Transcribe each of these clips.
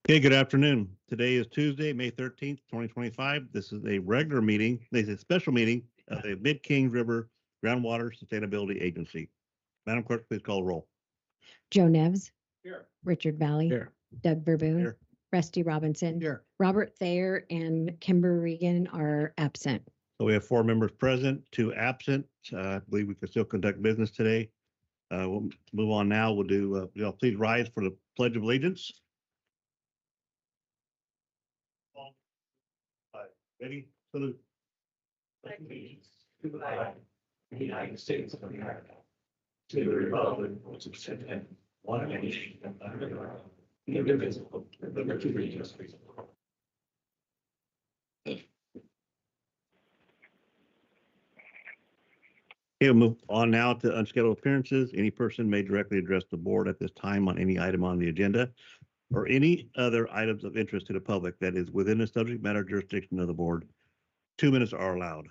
Okay, good afternoon. Today is Tuesday, May 13th, 2025. This is a regular meeting, this is a special meeting of the Mid-Kings River Groundwater Sustainability Agency. Madam Clerk, please call the roll. Joe Nevs. Here. Richard Valley. Here. Doug Verboon. Here. Rusty Robinson. Here. Robert Thayer and Kimber Regan are absent. So we have 4 members present, 2 absent. I believe we can still conduct business today. We'll move on now. We'll do, please rise for the Pledge of Allegiance. Ready? Salute. Allegiance to the flag of the United States of America, to the republic which is stands one nation under God, indivisible, with liberty and justice for all. Okay, we'll move on now to unscheduled appearances. Any person may directly address the board at this time on any item on the agenda or any other items of interest to the public that is within the subject matter jurisdiction of the board. 2 minutes are allowed.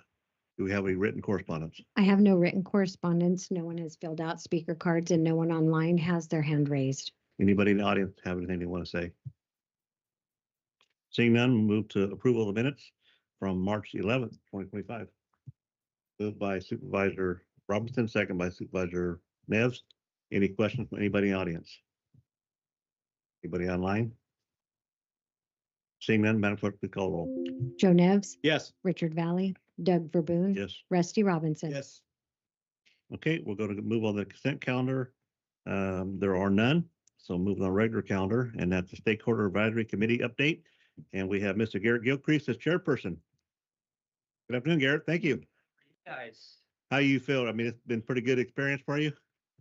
Do we have any written correspondence? I have no written correspondence. No one has filled out speaker cards and no one online has their hand raised. Anybody in the audience have anything they want to say? Seeing none, we'll move to approval of the minutes from March 11th, 2025. Moved by Supervisor Robinson, second by Supervisor Neves. Any questions from anybody in the audience? Anybody online? Seeing none, Madam Clerk, please call the roll. Joe Nevs. Yes. Richard Valley. Doug Verboon. Yes. Rusty Robinson. Yes. Okay, we're going to move on the consent calendar. There are none, so move on the regular calendar, and that's the Stakeholder Advisory Committee update. And we have Mr. Garrett Gilcrease as chairperson. Good afternoon, Garrett. Thank you. Guys, How you feel? I mean, it's been pretty good experience for you,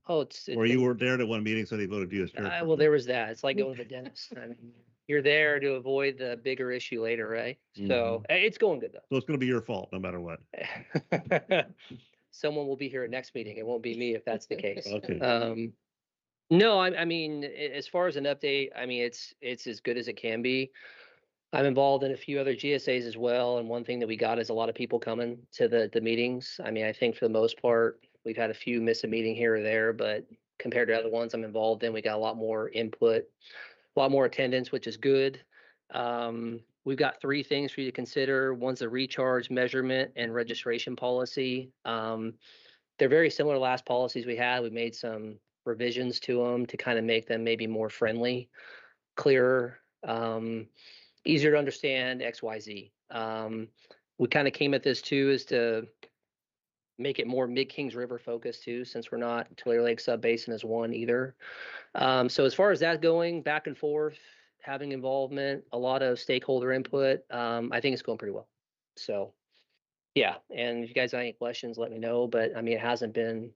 it's or you weren't there to one meeting, so they voted you as chairperson. well, there was that. It's like going to the dentist. I mean, you're there to avoid the bigger issue later, right? So it's going good So it's going to be your fault no matter what. though. Someone will be here at next meeting. It won't be me if that's the case. Okay. No, I mean, as far as an update, I mean, it's as good as it can be. I'm involved in a few other GSAs as well, and one thing that we got is a lot of people coming to the meetings. I mean, I think for the most part, we've had a few miss a meeting here or there, but compared to other ones I'm involved in, we got a lot more input, a lot more attendance, which is good. We've got 3 things for you to consider. One's the recharge measurement and registration policy. They're very similar to last policies we had. We made some revisions to them to kind of make them maybe more friendly, clearer, easier to understand, XYZ. We kind of came at this too is to make it more Mid-Kings River focused too, since we're not Tulare Lake Sub-Basin as one either. So as far as that going back and forth, having involvement, a lot of stakeholder input, I think it's going pretty well. So yeah, and if you guys have any questions, let me know. But I mean, it hasn't been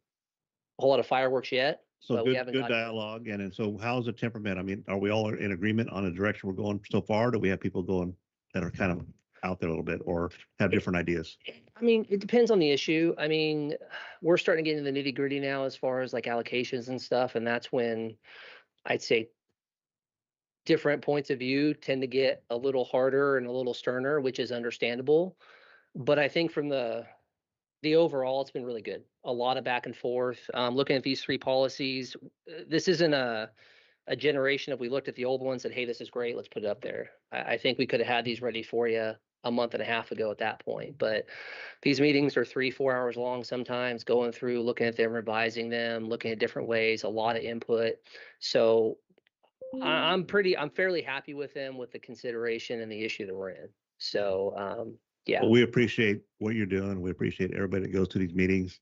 a whole lot of fireworks yet. So but we good, haven't good got dialogue. And so how's the temperament? I mean, are we all in agreement on the direction we're going so far? Do we have people going that are kind of out there a little bit or have different ideas? I mean, it depends on the issue. I mean, we're starting to get into the nitty gritty now as far as like allocations and stuff. And that's when I'd say different points of view tend to get a little harder and a little sterner, which is understandable. But I think from the overall, it's been really good. A lot of back and forth. Looking at these 3 policies, this isn't a generation of we looked at the old ones and, hey, this is great, let's put it up there. I think we could have had these ready for you a month and a half ago at that point. But these meetings are 3-4 hours long sometimes, going through, looking at them, revising them, looking at different ways, a lot of input. So I'm fairly happy with them, with the consideration and the issue that we're in. So yeah. Well, we appreciate what you're doing. We appreciate everybody that goes to these meetings.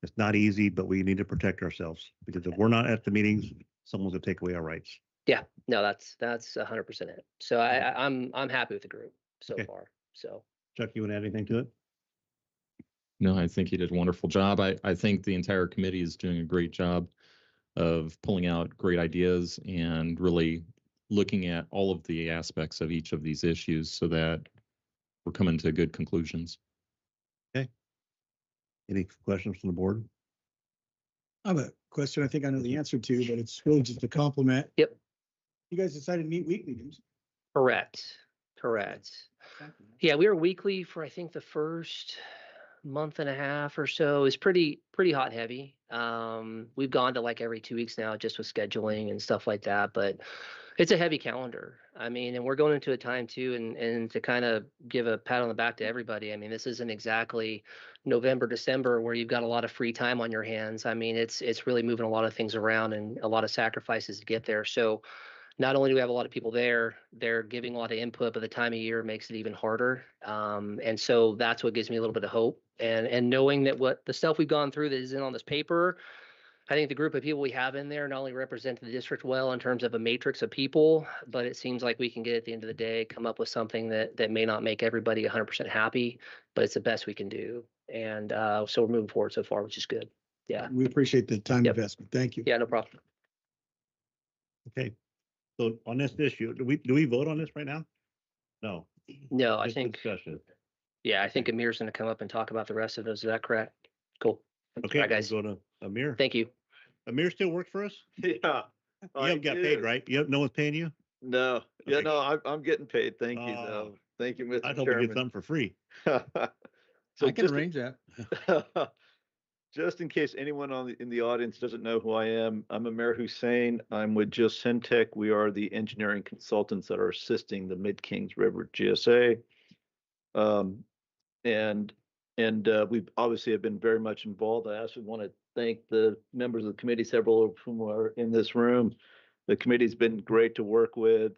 It's not easy, but we need to protect ourselves because if we're not at the meetings, someone's gonna take away our rights. Yeah, no, that's 100% it. So I'm happy with the group so Okay. far. So Chuck, you want to add anything to it? No, I think you did a wonderful job. I think the entire committee is doing a great job of pulling out great ideas and really looking at all of the aspects of each of these issues so that we're coming to good conclusions. Okay. Any questions from the board? I have a question I think I know the answer to, but it's really just a compliment. Yep. You guys decided to meet weekly, didn't you? correct. Yeah, we were weekly for I think the first month and a half or so is pretty hot and heavy. We've gone to like every 2 weeks now just with scheduling and stuff like that, but it's a heavy calendar. I mean, and we're going into a time too, and to kind of give a pat on the back to everybody. I mean, this isn't exactly November, December where you've got a lot of free time on your hands. I mean, it's really moving a lot of things around and a lot of sacrifices to get there. So not only do we have a lot of people there, they're giving a lot of input, but the time of year makes it even harder. And so that's what gives me a little bit of hope. And knowing that what the stuff we've gone through that isn't on this paper, I think the group of people we have in there not only represent the district well in terms of a matrix of people, but it seems like we can get at the end of the day, come up with something that may not make everybody 100% happy, but it's the best we can do. And so we're moving forward so far, which is good. Yeah. We appreciate the time Yep. investment. Thank you. Yeah, no problem. Okay. So on this issue, do we vote on this right now? No. No, I Just think, discussion. yeah, I think Amir's going to come up and talk about the rest of those. Is that correct? Cool. Okay, All right, guys. we'll go to Amir. Thank you. Amir still works for us? Yeah. You haven't got paid, right? No one's paying you? No, yeah, Okay. no, I'm getting paid. Thank you, Oh. though. Thank you, I Mr. hope we get Chairman. something for free. So I can arrange that. just in case anyone in the audience doesn't know who I am, I'm Amir Hussein. I'm with Just Syntec. We are the engineering consultants that are assisting the Mid-Kings River GSA. And we obviously have been very much involved. I also want to thank the members of the committee, several of whom are in this room. The committee's been great to work with.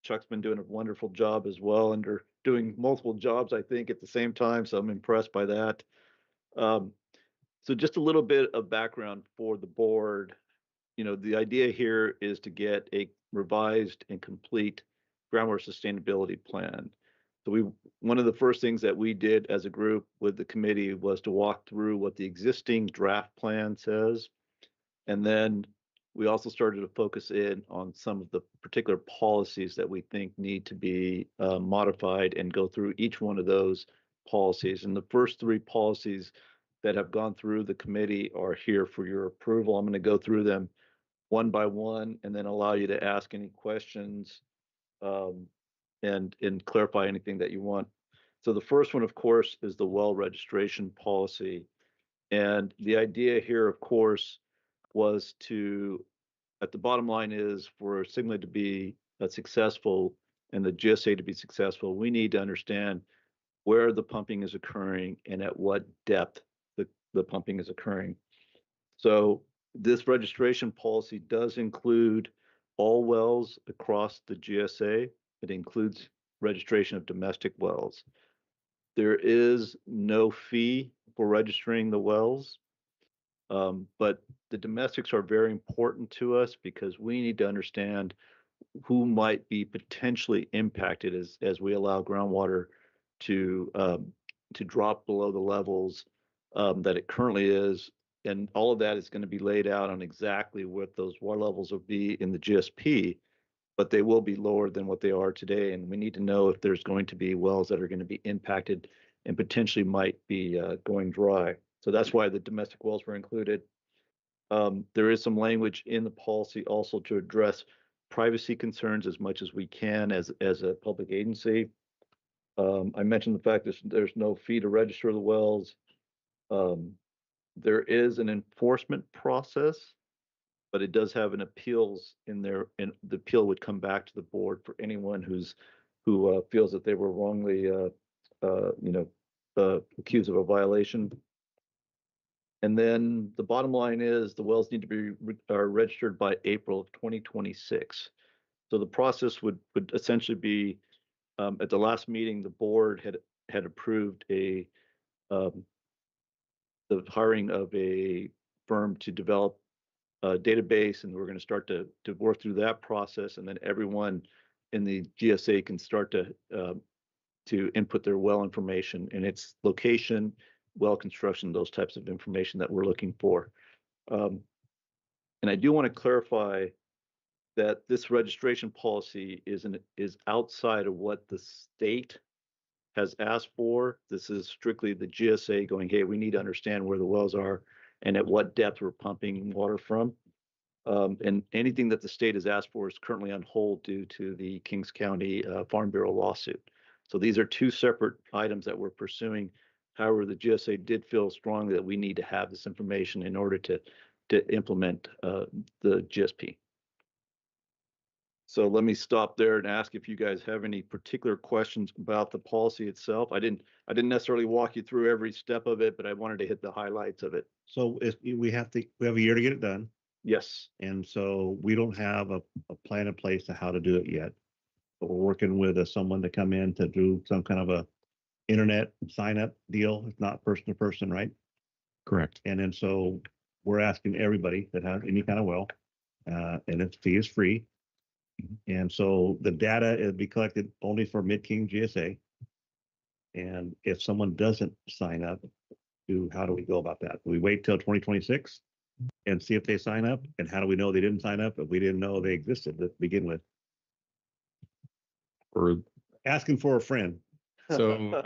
Chuck's been doing a wonderful job as well, and they're doing multiple jobs, I think, at the same time. So I'm impressed by that. So just a little bit of background for the board. You know, the idea here is to get a revised and complete groundwater sustainability plan. So one of the first things that we did as a group with the committee was to walk through what the existing draft plan says. And then we also started to focus in on some of the particular policies that we think need to be modified and go through each one of those policies. And the first three policies that have gone through the committee are here for your approval. I'm going to go through them one by one and then allow you to ask any questions and clarify anything that you want. So the first one, of course, is the well registration policy. And the idea here, of course, was to, at the bottom line is for Sigma to be successful and the GSA to be successful, we need to understand where the pumping is occurring and at what depth the pumping is occurring. So this registration policy does include all wells across the GSA. It includes registration of domestic wells. There is no fee for registering the wells, but the domestics are very important to us because we need to understand who might be potentially impacted as we allow groundwater to drop below the levels that it currently is. And all of that is going to be laid out on exactly what those water levels will be in the GSP, but they will be lower than what they are today. And we need to know if there's going to be wells that are going to be impacted and potentially might be going dry. So that's why the domestic wells were included. There is some language in the policy also to address privacy concerns as much as we can as a public agency. I mentioned the fact that there's no fee to register the wells. There is an enforcement process, but it does have an appeals in there, and the appeal would come back to the board for anyone who feels that they were wrongly, accused of a violation. And then the bottom line is the wells need to be registered by April of 2026. So the process would essentially be at the last meeting, the board had approved the hiring of a firm to develop a database, and we're going to start to work through that process, and then everyone in the GSA can start to input their well information and its location, well construction, those types of information that we're looking for. And I do want to clarify that this registration policy is outside of what the state has asked for. This is strictly the GSA going, hey, we need to understand where the wells are and at what depth we're pumping water from. And anything that the state has asked for is currently on hold due to the Kings County Farm Bureau lawsuit. So these are two separate items that we're pursuing. However, the GSA did feel strongly that we need to have this information in order to implement the GSP. So let me stop there and ask if you guys have any particular questions about the policy itself. I didn't necessarily walk you through every step of it, but I wanted to hit the highlights of it. So we have a year to get it done. Yes. And so we don't have a plan in place to how to do it yet. But we're working with someone to come in to do some kind of a internet sign up deal. It's not person to person, right? Correct. And then so we're asking everybody that has any kind of well, and its fee is free. And so the data is be collected only for Mid-King GSA. And if someone doesn't sign up, how do we go about that? Do we wait till 2026 and see if they sign up? And how do we know they didn't sign up if we didn't know they existed to begin with? Or Asking for a friend. so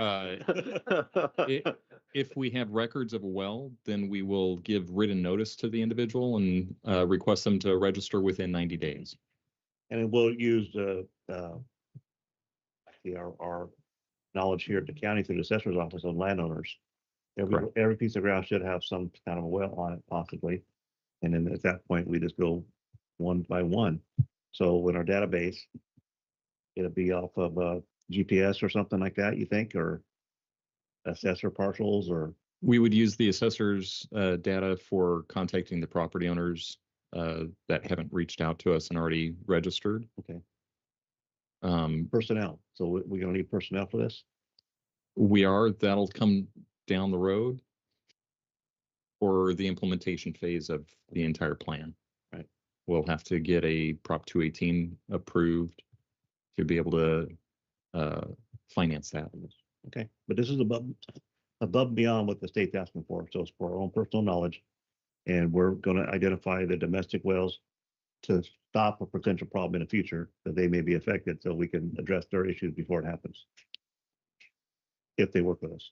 if we have records of a well, then we will give written notice to the individual and request them to register within 90 days. And then we'll use our knowledge here at the county through the assessor's office on landowners. Correct. Every piece of ground should have some kind of a well on it possibly. And then at that point, we just go one by one. So in our database, it'll be off of GPS or something like that, you think, or assessor parcels, or We would use the assessor's data for contacting the property owners that haven't reached out to us and already registered. okay, Um, personnel. So we're gonna need personnel for this. that'll come down the road for the implementation phase of the entire plan. Right. We'll have to get a Prop 218 approved to be able to finance that. Okay, but this is above and beyond what the state's asking for. So it's for our own personal knowledge. And we're gonna identify the domestic wells to stop a potential problem in the future that they may be affected, so we can address their issues before it happens. If they work with us.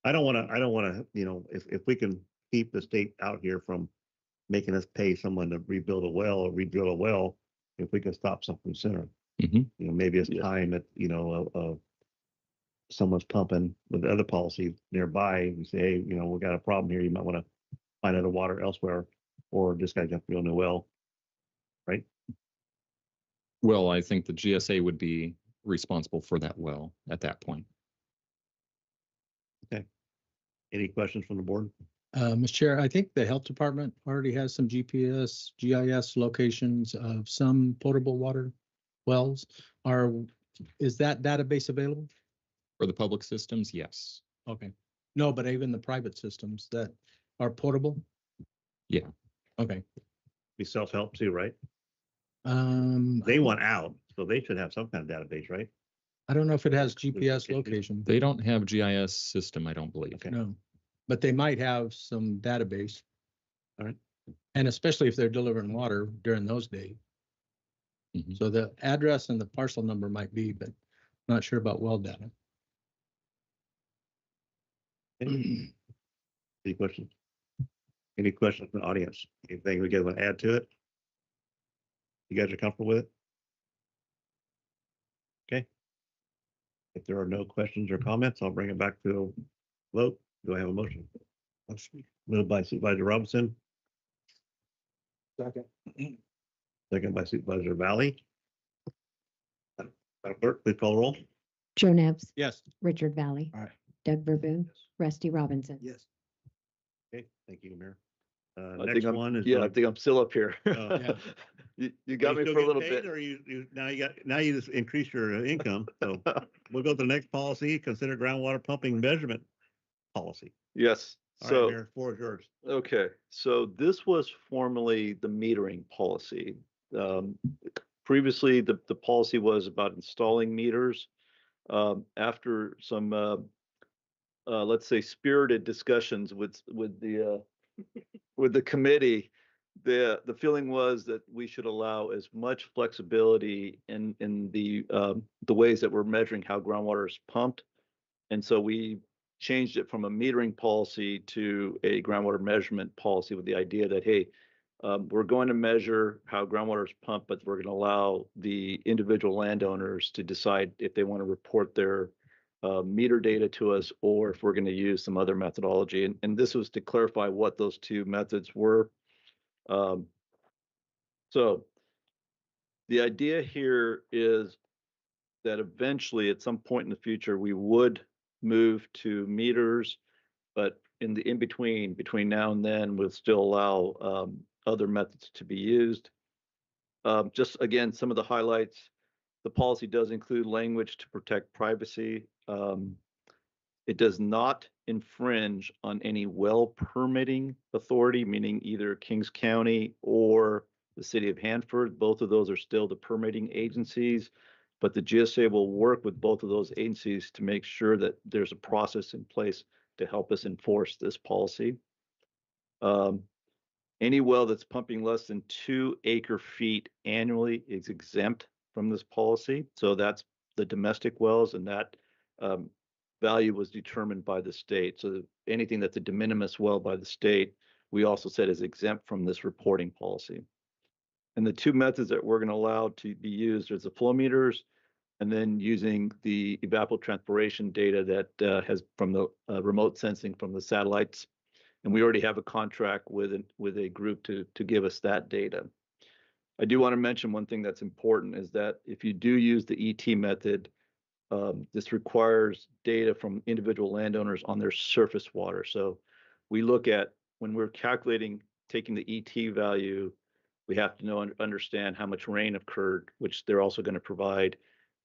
I don't wanna, if we can keep the state out here from making us pay someone to rebuild a well or redrill a well, if we can stop something sooner. Mhm. Maybe it's Yeah. time that, someone's pumping with the other policy nearby. We say, hey, we got a problem here. You might want to find other water elsewhere, or this guy's got to drill a new well. Right? Well, I think the GSA would be responsible for that well at that point. Any questions from the board? Mr. Chair, I think the health department already has some GIS locations of some potable water wells. Is that database available? For the public systems, yes. Okay. No, but even the private systems that are portable? Yeah. Okay. Be self-help too, right? I They want out, so they should have some kind of database, right? don't know if it has GPS location. They don't have GIS system, I don't believe. Okay. No, but they might have some database. All right. And especially if they're delivering water during those days. Mhm. So the address and the parcel number might be, but not sure about well data. Any questions? Any questions from the audience? Anything we guys want to add to it? You guys are comfortable with it? Okay. If there are no questions or comments, I'll bring it back to a vote. Do I have a motion? Moved by Supervisor Robinson, Second. second by Supervisor Valley. Madam Clerk, please call the roll. Joe Nevs, Yes. Richard Valley. All right. Doug Verboon, Rusty Robinson. Yes. Okay, thank you, Mayor. I Next think I'm, one is. I think I'm still up here. Yeah. You got me for a little bit. Or now you just increase your income. So we'll go to the next policy, consider groundwater pumping measurement policy. Yes. All right, So, Mayor, floor is yours. okay, so this was formerly the metering policy. Previously, the policy was about installing meters. After some, let's say, spirited discussions with the committee, the feeling was that we should allow as much flexibility in the ways that we're measuring how groundwater is pumped. And so we changed it from a metering policy to a groundwater measurement policy with the idea that, hey, we're going to measure how groundwater is pumped, but we're going to allow the individual landowners to decide if they want to report their meter data to us, or if we're going to use some other methodology. And this was to clarify what those two methods were. So the idea here is that eventually at some point in the future, we would move to meters, but in between now and then, we'll still allow other methods to be used. Just again, some of the highlights. The policy does include language to protect privacy. It does not infringe on any well permitting authority, meaning either Kings County or the city of Hanford. Both of those are still the permitting agencies, but the GSA will work with both of those agencies to make sure that there's a process in place to help us enforce this policy. Any well that's pumping less than 2 acre-feet annually is exempt from this policy. So that's the domestic wells, and that value was determined by the state. So anything that's a de minimis well by the state, we also said is exempt from this reporting policy. And the two methods that we're going to allow to be used is the flow meters, and then using the evapotranspiration data that has from the remote sensing from the satellites. And we already have a contract with a group to give us that data. I do want to mention one thing that's important is that if you do use the ET method, this requires data from individual landowners on their surface water. So we look at, when we're calculating, taking the ET value, we have to know and understand how much rain occurred, which they're also going to provide.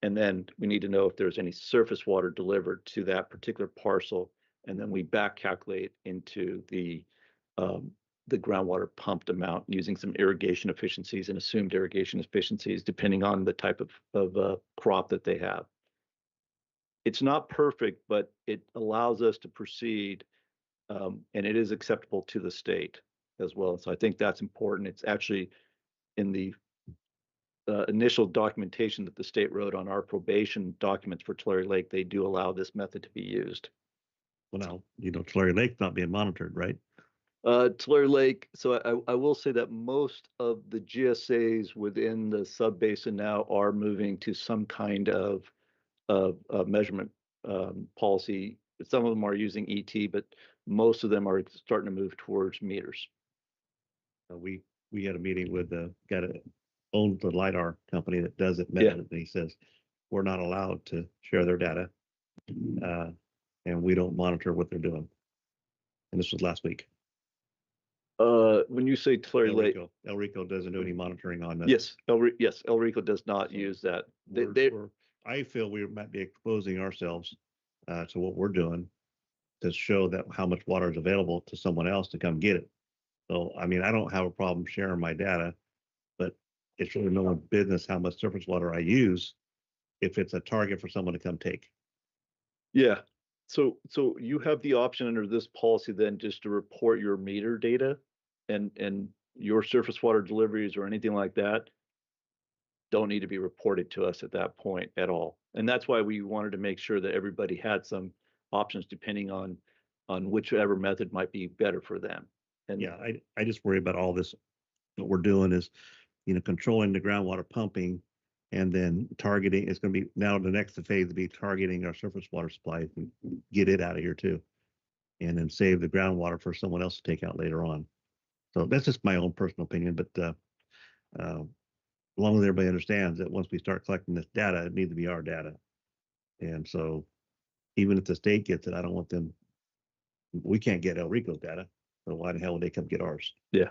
And then we need to know if there's any surface water delivered to that particular parcel. And then we back calculate into the groundwater pumped amount using some irrigation efficiencies and assumed irrigation efficiencies, depending on the type of crop that they have. It's not perfect, but it allows us to proceed, and it is acceptable to the state as well. So I think that's important. It's actually in the initial documentation that the state wrote on our probation documents for Tulare Lake, they do allow this method to be used. Well, now, Tulare Lake's not being monitored, right? Tulare Lake, so I will say that most of the GSAs within the sub-basin now are moving to some kind of measurement policy. Some of them are using ET, but most of them are starting to move towards meters. We had a meeting with the guy that owns the LiDAR company that does it, Yeah. and he says, we're not allowed to share their data, and we don't monitor what they're doing. And this was last week. When you say Tulare Lake, El Rico doesn't do any monitoring on that. yes, El Rico does not use that. I feel we might be exposing ourselves to what we're doing to show that how much water is available to someone else to come get it. So, I mean, I don't have a problem sharing my data, but it's really no one's business how much surface water I use if it's a target for someone to come take. Yeah. So you have the option under this policy then just to report your meter data and your surface water deliveries or anything like that don't need to be reported to us at that point at all. And that's why we wanted to make sure that everybody had some options depending on whichever method might be better for them. And yeah, I just worry about all this. What we're doing is, controlling the groundwater pumping, and then targeting. It's going to be now the next phase to be targeting our surface water supply and get it out of here too, and then save the groundwater for someone else to take out later on. So that's just my own personal opinion, but as long as everybody understands that once we start collecting this data, it needs to be our data. And so even if the state gets it, I don't want them, we can't get El Rico's data. So why the hell would they come get ours? Yeah.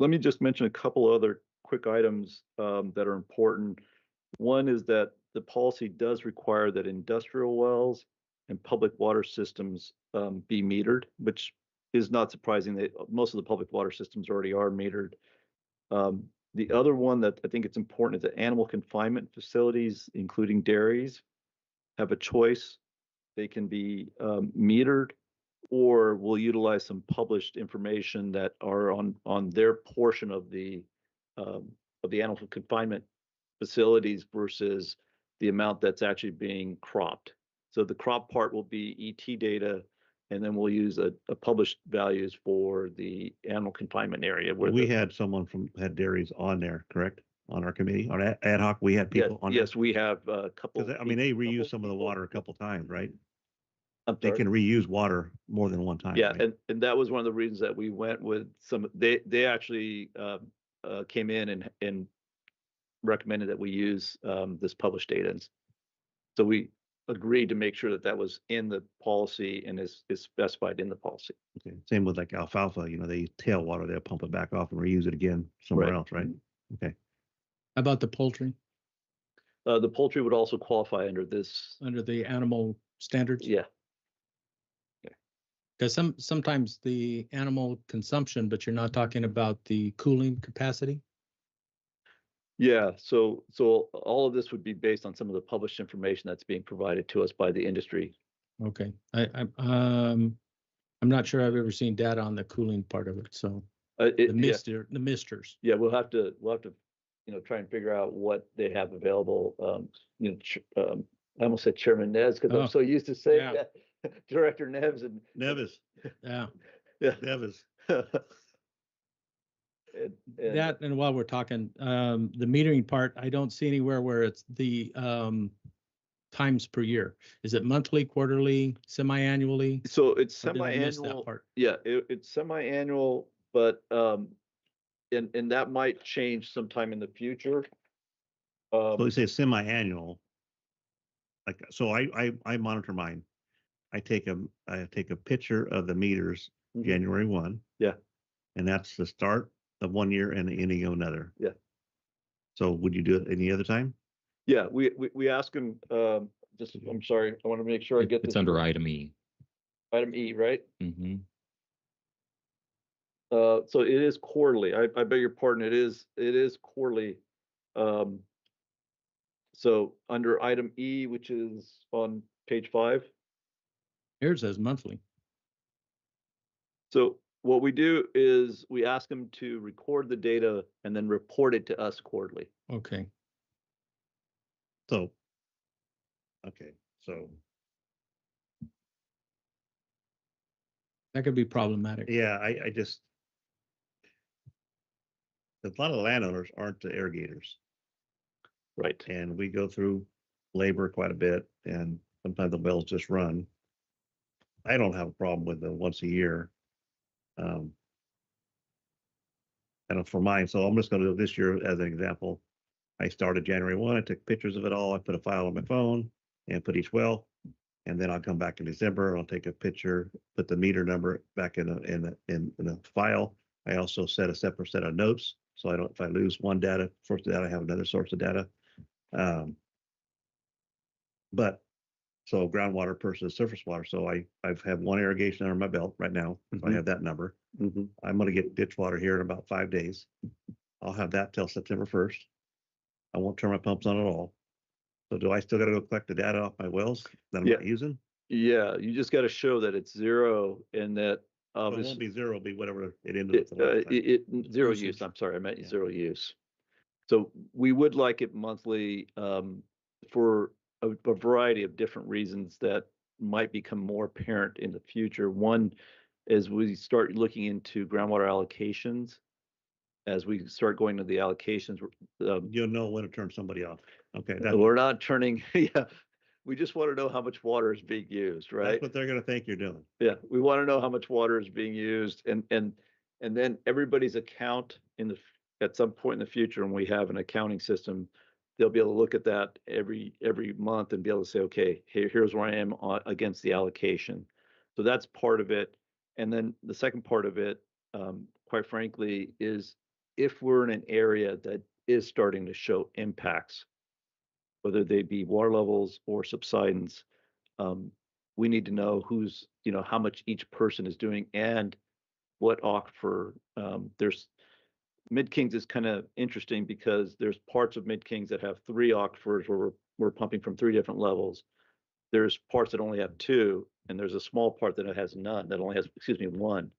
Let me just mention a couple other quick items that are important. One is that the policy does require that industrial wells and public water systems be metered, which is not surprising. That most of the public water systems already are metered. The other one that I think it's important is that animal confinement facilities, including dairies, have a choice. They can be metered, or we'll utilize some published information that are on their portion of the animal confinement facilities versus the amount that's actually being cropped. So the crop part will be ET data, and then we'll use a published values for the animal confinement area. We had someone had dairies on there, correct? on our committee, on ad hoc, we had Yes, people on. yes, we have a couple. Because, I mean, they couple reuse some of the people. water a couple times, right? I'm They sorry. can reuse water more than one time. Yeah, right? and that was one of the reasons that we went with some, they actually came in and recommended that we use this published data. And so we agreed to make sure that that was in the policy and is specified in the policy. Okay. Same with like alfalfa, they use tail water, they'll pump it back off and reuse it again somewhere Right. else, right? Okay. How about the poultry The poultry would also qualify under this. under the animal standards? Yeah, Because sometimes the animal consumption, but you're not talking about the cooling capacity. yeah. So all of this would be based on some of the published information that's being provided to us by the industry. Okay, I'm not sure I've ever seen data on the cooling part of it. So the misters. Yeah, we'll have to try and figure out what they have available. I almost said Chairman Neves because Oh, I'm so used to saying yeah. that. Director Neves and Nevis, Yeah, yeah. Nevis. And that and while we're talking, the metering part, I don't see anywhere where it's the times per year. Is it monthly, quarterly, semi-annually? so it's Or did I miss that semi-annual. part? Yeah, it's semi-annual, but and that might change sometime in the future. So we say semi-annual. Like, so I monitor mine. I take a picture of the meters Mhm. January 1. Yeah. And that's the start of 1 year and the ending of another. Yeah. So would you do it any other time? Yeah, we ask them, I'm sorry, I want to make sure I get this. It's under right. item E. Item E, right? Mm-hmm. So it is quarterly. I beg your pardon. It is quarterly. So under item E, which is on page 5. Here's says monthly. So what we do is we ask them to record the data and then report it to us quarterly. Okay, So, okay, so, that could be problematic. yeah, I just, a lot of the landowners aren't the irrigators. Right. And we go through labor quite a bit and sometimes the wells just run. I don't have a problem with the once a year. And for mine, so I'm just gonna do this year as an example. I started January 1, I took pictures of it all, I put a file on my phone and put each well. And then I'll come back in December, I'll take a picture, put the meter number back in a file. I also set a separate set of notes, so I don't, if I lose one source of data, I have another source of data. But so groundwater versus surface water. So I've had one irrigation under my belt right now. So I Mhm. have that number. Mm-hmm. I'm going to get ditch water here in about 5 days. I'll have that till September 1st. I won't turn my pumps on at all. So do I still got to go collect the data off my wells that I'm not using? Yeah, you just got to show that it's zero and that So it obviously. won't be zero, it'll be whatever it ended up. the last time. Zero Usage. use, I'm sorry, I meant Yeah. zero use. So we would like it monthly for a variety of different reasons that might become more apparent in the future. One, as we start looking into groundwater allocations, as we start going to the allocations, You'll know when to turn somebody off. Okay, we're not turning, yeah, we just want to know how much water is being used, right? that's what they're going to think you're doing. Yeah, we want to know how much water is being used and then everybody's account at some point in the future, when we have an accounting system, they'll be able to look at that every month and be able to say, okay, here's where I am against the allocation. So that's part of it. And then the second part of it, quite frankly, is if we're in an area that is starting to show impacts, whether they be water levels or subsidence, we need to know how much each person is doing and what aquifer. There's Mid-Kings is kind of interesting because there's parts of Mid-Kings that have 3 aquifers where we're pumping from 3 different levels. There's parts that only have 2, and there's a small part that has none, that only has, 1.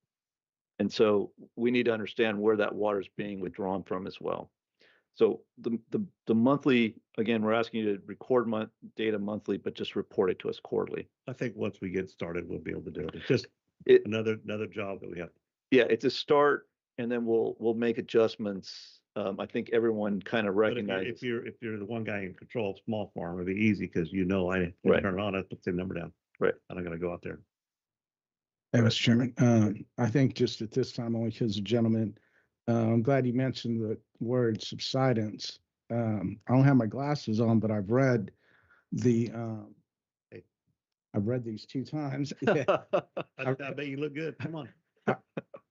And so we need to understand where that water is being withdrawn from as well. So the monthly, again, we're asking you to record data monthly, but just report it to us quarterly. I think once we get started, we'll be able to do it. It's just another job that we have. Yeah, it's a start, and then we'll make adjustments I think everyone kind of But recognizes. if you're the one guy in control of small farm, it'd be easy because you know I Right. turn it on, I put the number down. Right. I'm not gonna go out there. Hey, Right. Mr. Chairman, I think just at this time, only because the gentleman, I'm glad you mentioned the word subsidence. I don't have my glasses on, but I've read the, I've read these 2 times. I bet you look good. Come on.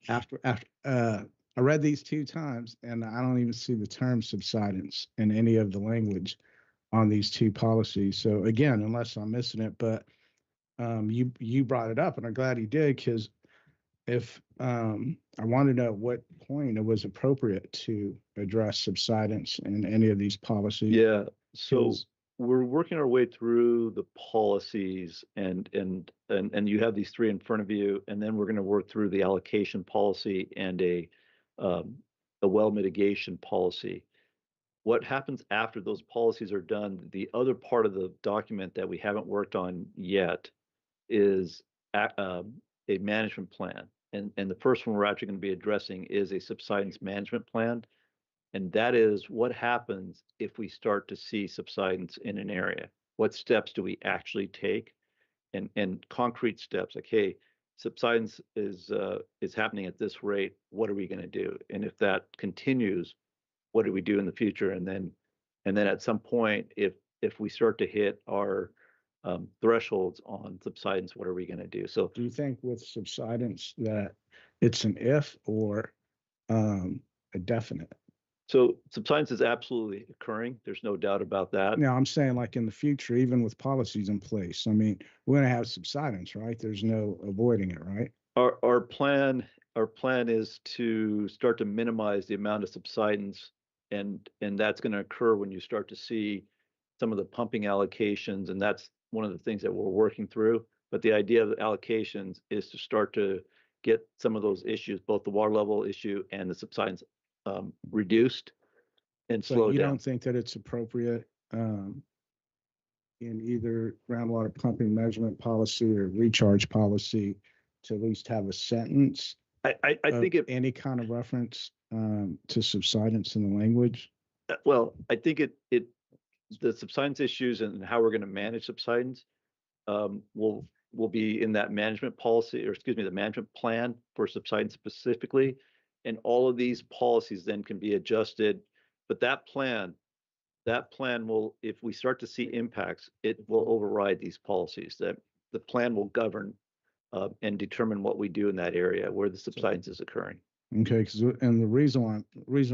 After, I read these 2 times and I don't even see the term subsidence in any of the language on these 2 policies. So again, unless I'm missing it, but you brought it up and I'm glad you did, because if I want to know at what point it was appropriate to address subsidence in any of these policies. Yeah, so 'Cause- we're working our way through the policies and you have these 3 in front of you, and then we're going to work through the allocation policy and a well mitigation policy. What happens after those policies are done, the other part of the document that we haven't worked on yet is a management plan. And the first one we're actually going to be addressing is a subsidence management plan. And that is what happens if we start to see subsidence in an area. What steps do we actually take? And concrete steps like, hey, subsidence is happening at this rate. What are we going to do? And if that continues, what do we do in the future? And then at some point, if we start to hit our thresholds on subsidence, what are we going to do? So Do you think with subsidence that it's an if or a definite? so subsidence is absolutely occurring. There's no doubt about that. No, I'm saying like in the future, even with policies in place. I mean, we're going to have subsidence, right? There's no avoiding it, right? Our plan is to start to minimize the amount of subsidence, and that's going to occur when you start to see some of the pumping allocations, and that's one of the things that we're working through. But the idea of the allocations is to start to get some of those issues, both the water level issue and the subsidence, reduced and So slowed you down. don't think that it's appropriate in either groundwater pumping measurement policy or recharge policy to at least have a sentence I of think any kind of reference to subsidence in the language? well, I think the subsidence issues and how we're going to manage subsidence will be in that management policy, or excuse me, the management plan for subsidence specifically. And all of these policies then can be adjusted. But that plan will, if we start to see impacts, it will override these policies. That the plan will govern and determine what we do in that area where the subsidence is occurring. Okay, and the reason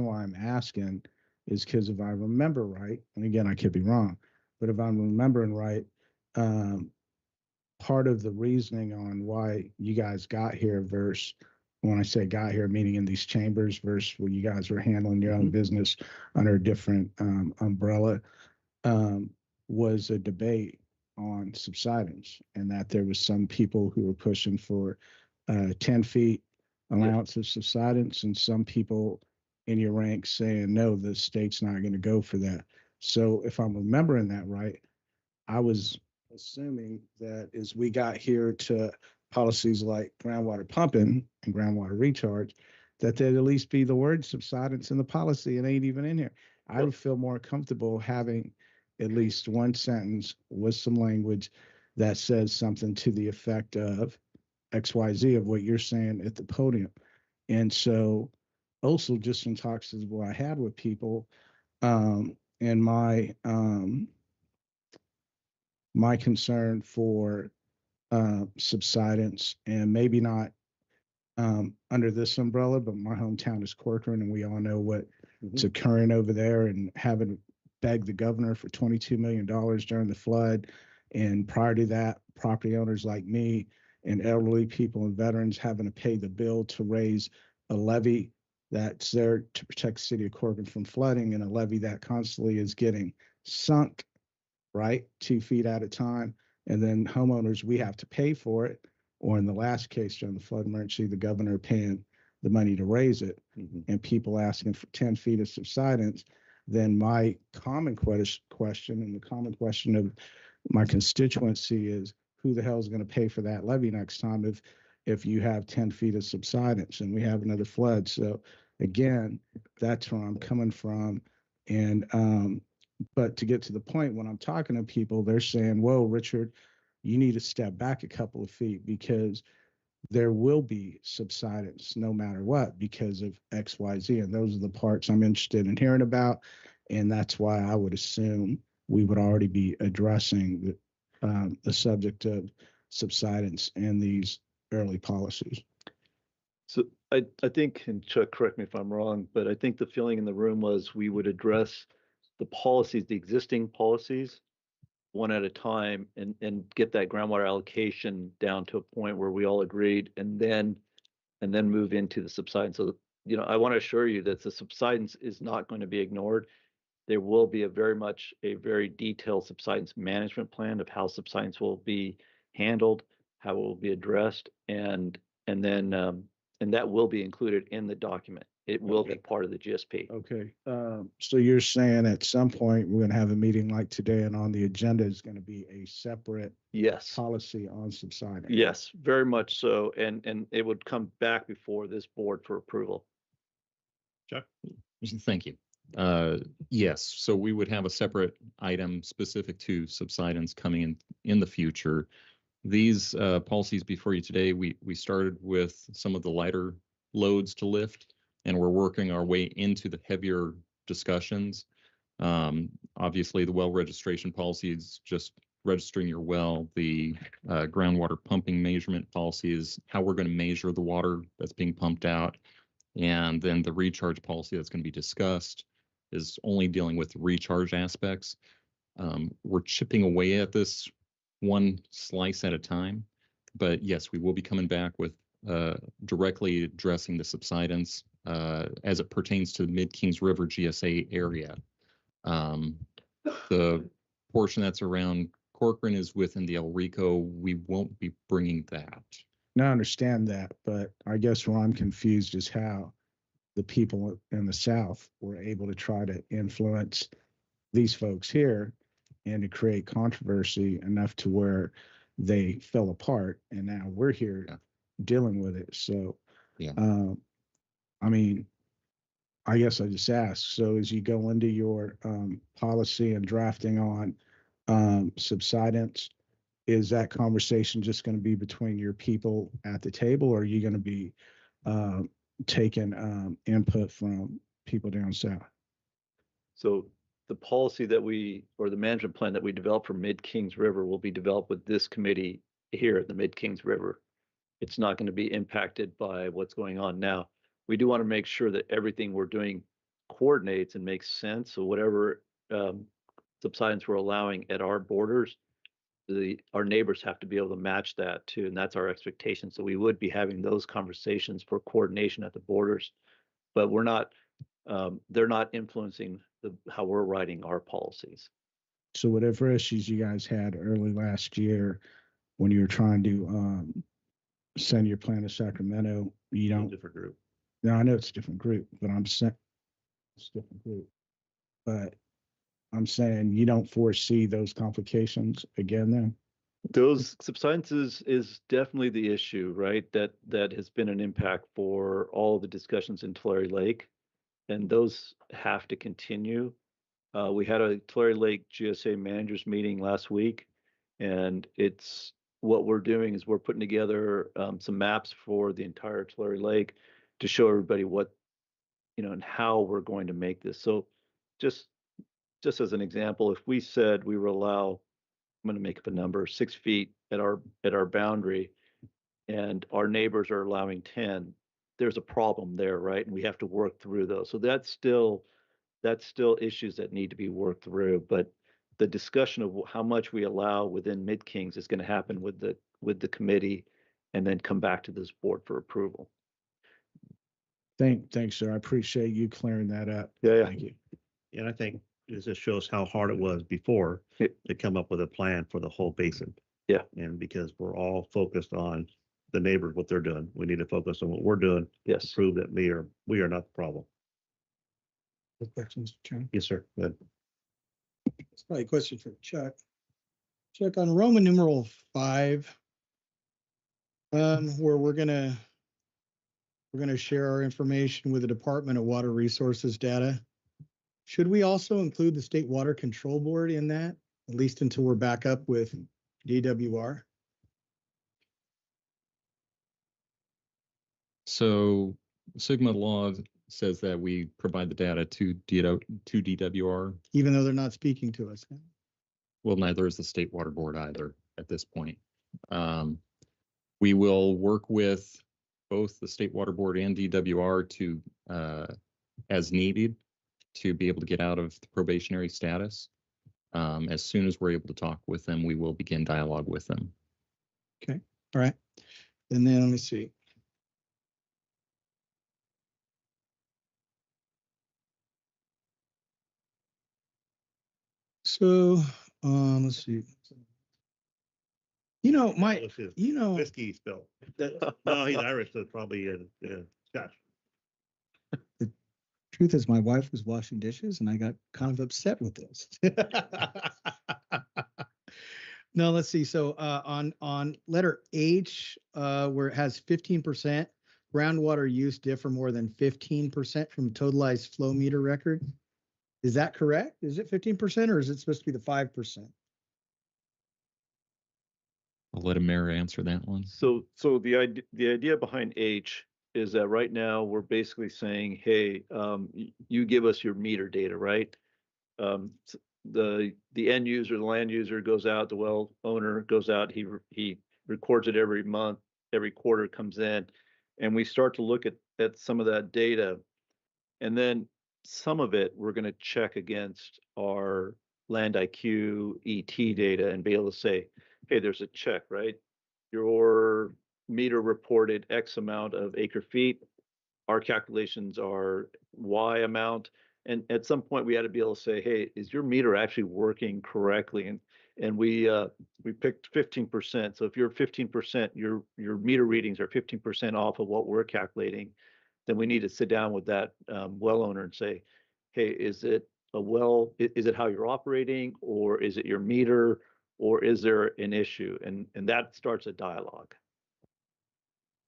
why I'm asking is because if I remember right, and again, I could be wrong, but if I'm remembering right, part of the reasoning on why you guys got here versus, when I say got here, meaning in these chambers versus where you guys were handling your own business under a different umbrella, was a debate on subsidence, and that there was some people who were pushing for 10 feet allowance of subsidence, and some people in your ranks saying, no, the state's not going to go for that. So if I'm remembering that right, I was assuming that as we got here to policies like groundwater pumping and groundwater recharge, that there'd at least be the word subsidence in the policy. It ain't even in here. I would feel more comfortable having at least one sentence with some language that says something to the effect of XYZ of what you're saying at the podium. And so also just in talks as what I had with people, and my concern for subsidence, and maybe not under this umbrella, but my hometown is Corcoran, and we all know what's occurring over there, and having begged the governor for $22 million during the flood. And prior to that, property owners like me and elderly people and veterans having to pay the bill to raise a levee that's there to protect the city of Corcoran from flooding, and a levee that constantly is getting sunk, right, 2 feet at a time. And then homeowners, we have to pay for it. Or in the last case, during the flood emergency, the governor paying the money to raise it, and people asking for 10 feet of subsidence. Then my common question, and the common question of my constituency, is who the hell is going to pay for that levee next time if you have 10 feet of subsidence and we have another flood? So again, that's where I'm coming from. And, but to get to the point, when I'm talking to people, they're saying, whoa, Richard, you need to step back a couple of feet because there will be subsidence no matter what because of X, Y, Z. And those are the parts I'm interested in hearing about. And that's why I would assume we would already be addressing the subject of subsidence in these early policies. So I think, and Chuck, correct me if I'm wrong, but I think the feeling in the room was we would address the policies, the existing policies, one at a time and get that groundwater allocation down to a point where we all agreed and then move into the subsidence. So, you know, I want to assure you that the subsidence is not going to be ignored. There will be a very detailed subsidence management plan of how subsidence will be handled, how it will be addressed, and then and that will be included in the document. It will be part of the GSP. Okay. So you're saying at some point we're going to have a meeting like today and on the agenda is going to be a separate Yes. policy on subsidence? Yes, very much so. And it would come back before this board for approval. Chuck? Thank you. Yes, so we would have a separate item specific to subsidence coming in the future. These policies before you today, we started with some of the lighter loads to lift, and we're working our way into the heavier discussions. Obviously, the well registration policy is just registering your well. The groundwater pumping measurement policy is how we're going to measure the water that's being pumped out. And then the recharge policy that's going to be discussed is only dealing with recharge aspects. We're chipping away at this one slice at a time. But yes, we will be coming back with directly addressing the subsidence as it pertains to the Mid-Kings River GSA area. The portion that's around Corcoran is within the El Rico. We won't be bringing that. Now I understand that, but I guess where I'm confused is how the people in the South were able to try to influence these folks here and to create controversy enough to where they fell apart. And now we're here dealing with it. So, I mean, I guess I just ask, so as you go into your policy and drafting on subsidence, is that conversation just going to be between your people at the table, or are you going to be taking input from people down south? So the policy that or the management plan that we develop for Mid-Kings River will be developed with this committee here at the Mid-Kings River. It's not going to be impacted by what's going on now. We do want to make sure that everything we're doing coordinates and makes sense. So whatever subsidence we're allowing at our borders, our neighbors have to be able to match that too, and that's our expectation. So we would be having those conversations for coordination at the borders, but we're not. They're not influencing how we're writing our policies. So whatever issues you guys had early last year when you were trying to send your plan to Sacramento, you don't. Different group. No, I know it's a different group, but it's a different group. But I'm saying you don't foresee those complications again then? Those subsidences is definitely the issue, right? That has been an impact for all the discussions in Tulare Lake, and those have to continue. We had a Tulare Lake GSA managers meeting last week, and it's what we're doing is we're putting together some maps for the entire Tulare Lake to show everybody what, and how we're going to make this. So just as an example, if we said we would allow, I'm going to make up a number, 6 feet at our boundary, and our neighbors are allowing 10, there's a problem there, right? And we have to work through those. So that's still issues that need to be worked through. But the discussion of how much we allow within Mid-Kings is going to happen with the committee, and then come back to this board for approval. Thanks, sir. I appreciate you clearing that up. Yeah. Thank you. And I think it just shows how hard it was before to come up with a plan for the whole basin. Yeah. And because we're all focused on the neighbors, what they're doing, we need to focus on what we're doing. Yes. To prove that we are not the problem. Good questions, Mr. Chairman. Yes, sir. Good. It's probably a question for Chuck. Chuck, on Roman numeral 5, where we're gonna we're going to share our information with the Department of Water Resources data. Should we also include the State Water Control Board in that, at least until we're back up with DWR? So Sigma law says that we provide the data to DWR. Even though they're not speaking to us? Well, neither is the State Water Board either at this point. We will work with both the State Water Board and DWR to, as needed, to be able to get out of the probationary status. As soon as we're able to talk with them, we will begin dialogue with them. Okay, all right. And then let me see. So, let's see. You know, What's his you know, whiskey spill? No, he's Irish, so it's probably Scotch. truth is my wife was washing dishes and I got kind of upset with this. No, let's see. So on letter H, where it has 15%, groundwater use differ more than 15% from totalized flow meter record. Is that correct? Is it 15% or is it supposed to be the 5%? I'll let Amara answer that one. So the idea behind H is that right now we're basically saying, hey, you give us your meter data, right? The end user, the land user goes out, the well owner goes out, he records it every month, every quarter comes in, and we start to look at some of that data, and then some of it we're going to check against our Land IQ ET data and be able to say, hey, there's a check, right? Your meter reported X amount of acre feet. Our calculations are Y amount. And at some point we had to be able to say, hey, is your meter actually working correctly? And we picked 15%. So if you're 15%, your meter readings are 15% off of what we're calculating, then we need to sit down with that well owner and say, hey, is it a well, is it how you're operating, or is it your meter, or is there an issue? And that starts a dialogue.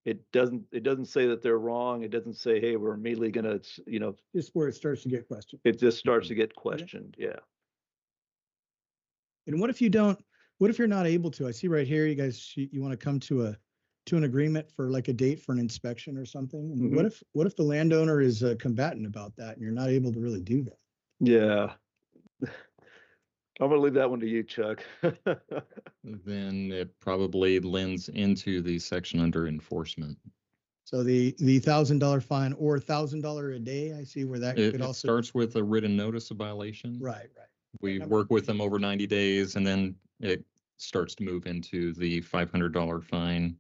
It doesn't say that they're wrong. It doesn't say, hey, we're immediately gonna, Just where it starts to get questioned. it just starts to get questioned. Yeah. And what if you don't, what if you're not able to? I see right here, you guys, you want to come to an agreement for like a date for an inspection or something. And what if the landowner is combatant about that and you're not able to really do that? Yeah. I'm gonna leave that one to you, Chuck. Then it probably lends into the section under enforcement. So the $1,000 fine or $1,000 a day, I see where that could It also. starts with a written notice of violation. Right. We work with them over 90 days, and then it starts to move into the $500 fine,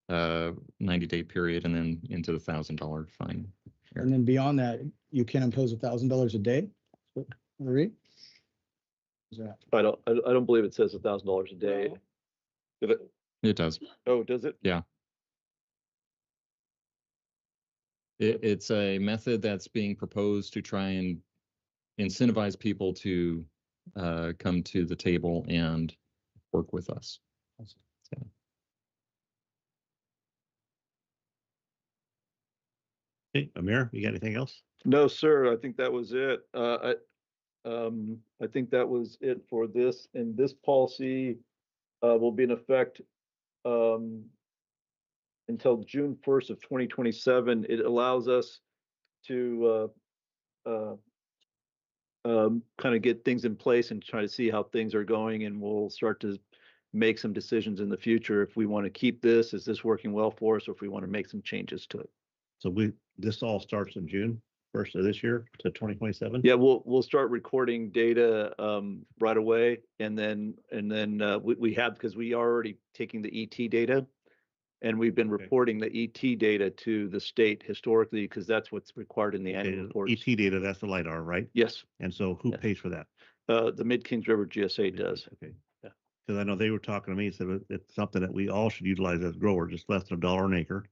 90-day period, and then into the $1,000 fine. And then beyond that, you can impose $1,000 a day. Read? Is that? I don't believe it says $1,000 a day. Did it? It does. Oh, does it? Yeah. It's a method that's being proposed to try and incentivize people to come to the table and work with us. So. Hey, Amir, you got anything else? No, sir. I think that was it. I think that was it for this. And this policy will be in effect until June 1st of 2027. It allows us to kind of get things in place and try to see how things are going, and we'll start to make some decisions in the future if we want to keep this, is this working well for us, or if we want to make some changes to it. So this all starts in June 1st of this year to 2027? Yeah, we'll start recording data right away, and then we have, because we are already taking the ET data, and we've been reporting the ET data to the state historically, because that's what's required in the annual report. ET data, that's the LiDAR, right? Yes. And so who Yeah. pays for that? The Mid-Kings River GSA does. Okay. Yeah. Because I know they were talking to me and said it's something that we all should utilize as growers, just less than $1 an acre.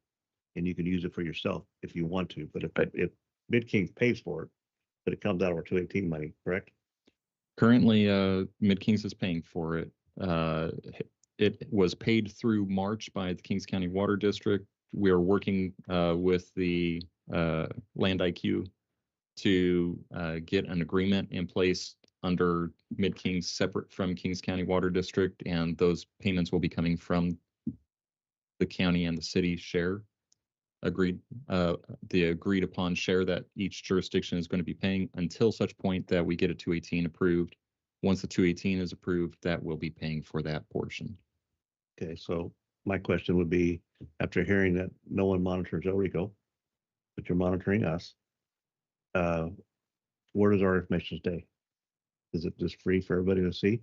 And you can use it for yourself if you want to, but if Mid-Kings pays for it, but it comes out of our 218 money, correct? Currently, Mid-Kings is paying for it. It was paid through March by the Kings County Water District. we're working with the Land IQ to get an agreement in place under Mid-Kings, separate from Kings County Water District, and those payments will be coming from the county and the city share. The agreed upon share that each jurisdiction is going to be paying until such point that we get a 218 approved. Once the 218 is approved, that will be paying for that portion. Okay, so my question would be, after hearing that no one monitors El Rico, but you're monitoring us, where does our information stay? Is it just free for everybody to see?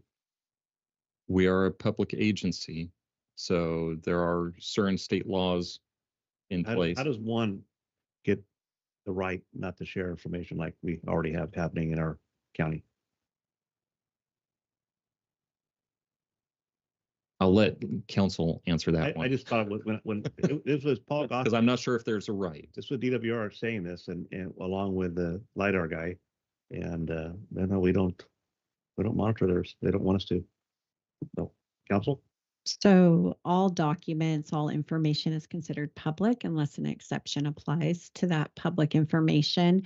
We are a public agency, so there are certain state laws in place. How does one get the right not to share information like we already have happening in our county? I'll let council answer that I one. just thought when this was Paul Goss, Because I'm not sure if there's a right. this was DWR saying this, and along with the LiDAR guy, and no, we don't monitor theirs. They don't want us to. No, council. So all documents, all information is considered public unless an exception applies to that public information.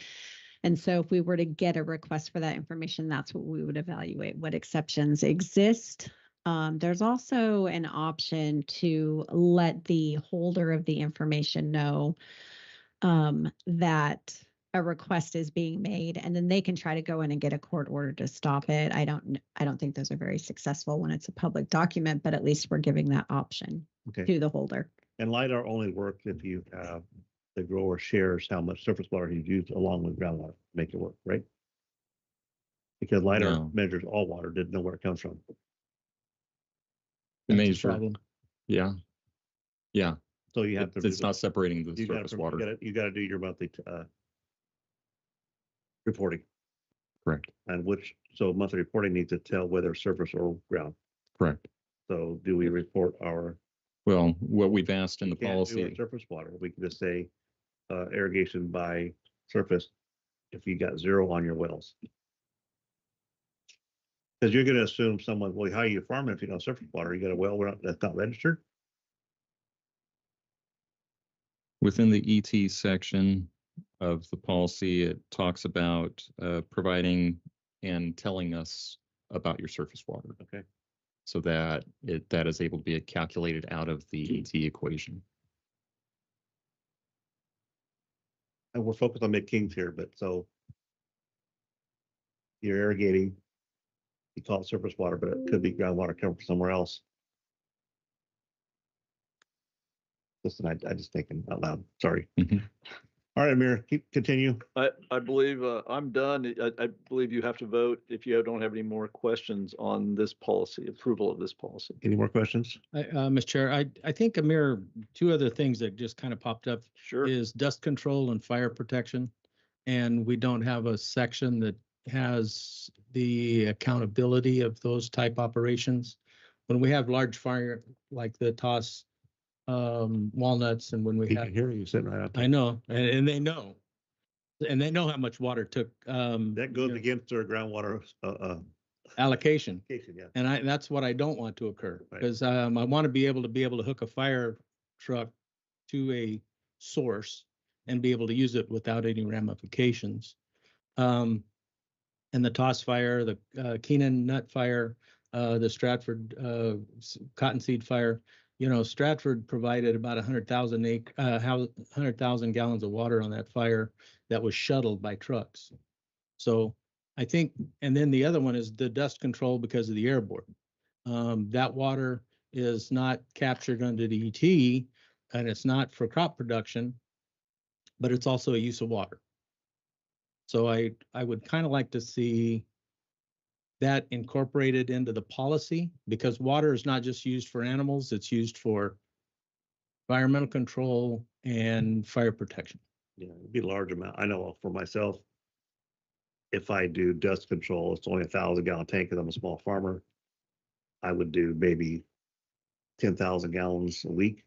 And so if we were to get a request for that information, that's what we would evaluate, what exceptions exist. There's also an option to let the holder of the information know that a request is being made, and then they can try to go in and get a court order to stop it. I don't think those are very successful when it's a public document, but at least we're giving that option Okay. to the holder. And LiDAR only works if you have the grower shares how much surface water he's used along with groundwater to make it work, right? Because LiDAR No. measures all water, didn't know where it comes from. The That's a measure, problem. yeah. Yeah, So you have to. do it's the- not separating the you surface gotta, water. You gotta do your monthly reporting, Correct, and so monthly reporting needs to tell whether surface or ground. correct. So do we report our? Well, what we've asked in the We can't do our policy, surface water. We can just say irrigation by surface if you got 0 on your wells. Because you're going to assume someone, well, how are you farming if you don't have surface water? You got a well that's not registered? within the ET section of the policy, it talks about providing and telling us about your surface water. Okay. So that that is able to be calculated out of the ET equation. And we're focused on mid-Kings here, but so you're irrigating, you call it surface water, but it could be groundwater coming from somewhere else. Listen, I just thinking out loud, sorry. Mhm. All right, Amir, continue. I believe I'm done. I believe you have to vote if you don't have any more questions on this policy, approval of this policy. Any more questions? Mr. Chair, I think, Amir, two other things that just kind of popped up Sure. is dust control and fire protection. And we don't have a section that has the accountability of those type operations. When we have large fire like the toss walnuts, and when we He have, can hear you sitting right out there. I know, and they know. And they know how much water took. That goes against our groundwater allocation. application, yeah. And that's what I don't want to occur, Right. because I want to be able to hook a fire truck to a source and be able to use it without any ramifications. And the toss fire, the Keenan nut fire, the Stratford cottonseed fire, Stratford provided about 100,000 gallons of water on that fire that was shuttled by trucks. So I think, and then the other one is the dust control because of the airborne. That water is not captured under the ET, and it's not for crop production, but it's also a use of water. So I would kind of like to see that incorporated into the policy, because water is not just used for animals, it's used for environmental control and fire protection. Yeah, it'd be a large amount. I know for myself, if I do dust control, it's only 1,000-gallon tank because I'm a small farmer. I would do maybe 10,000 gallons a week.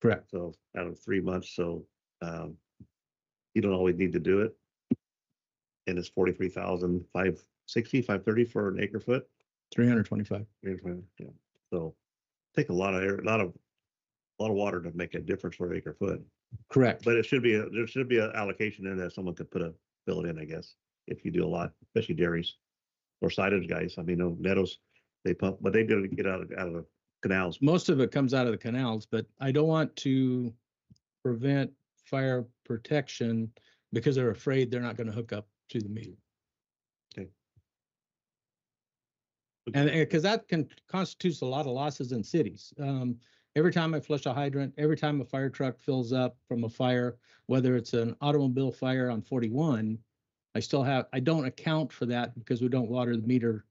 Correct. So out of 3 months, so you don't always need to do it. And it's 43,560, 530 for an acre foot. 325. Yeah. So take a lot of A lot of water to make a difference for acre foot, Correct. but there should be an allocation in that someone could fill it in, I guess, if you do a lot, especially dairies or silage guys. I mean, no, meadows, they pump, but they do get out of the canals. Most of it comes out of the canals, but I don't want to prevent fire protection because they're afraid they're not going to hook up to the meter. Okay. And because that constitutes a lot of losses in cities. Every time I flush a hydrant, every time a fire truck fills up from a fire, whether it's an automobile fire on 41, I don't account for that because we don't water the meter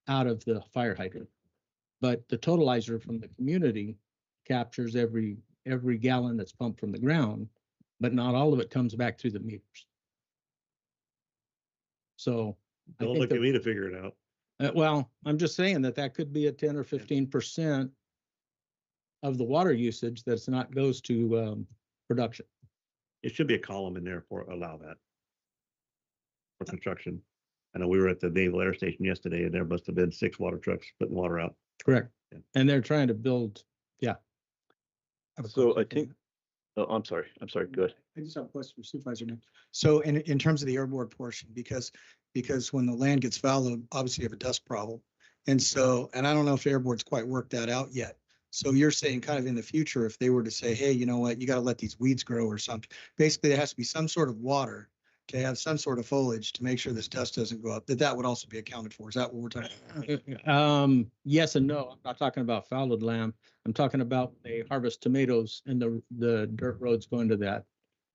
out of the fire hydrant. But the totalizer from the community captures every gallon that's pumped from the ground, but not all of it comes back through the meters. So I Don't think look at me to figure it out. well, I'm just saying that could be a 10 or 15% of the water usage that's not goes to production. It should be a column in there for allow that for construction. I know we were at the Naval Air Station yesterday, and there must have been 6 water trucks putting water out. Correct. Yeah. And they're trying to build, yeah. So I think, oh, I'm sorry, good. I just have a question for Supervisor Nick. So in terms of the airborne portion, because when the land gets fouled, obviously you have a dust problem. And so, and I don't know if airborne's quite worked that out yet. So you're saying kind of in the future, if they were to say, hey, you know what, you got to let these weeds grow or something, basically there has to be some sort of water to have some sort of foliage to make sure this dust doesn't go up, that would also be accounted for. Is that what we're talking about? Yes and no. I'm not talking about fouled land. I'm talking about they harvest tomatoes and the dirt roads going to that.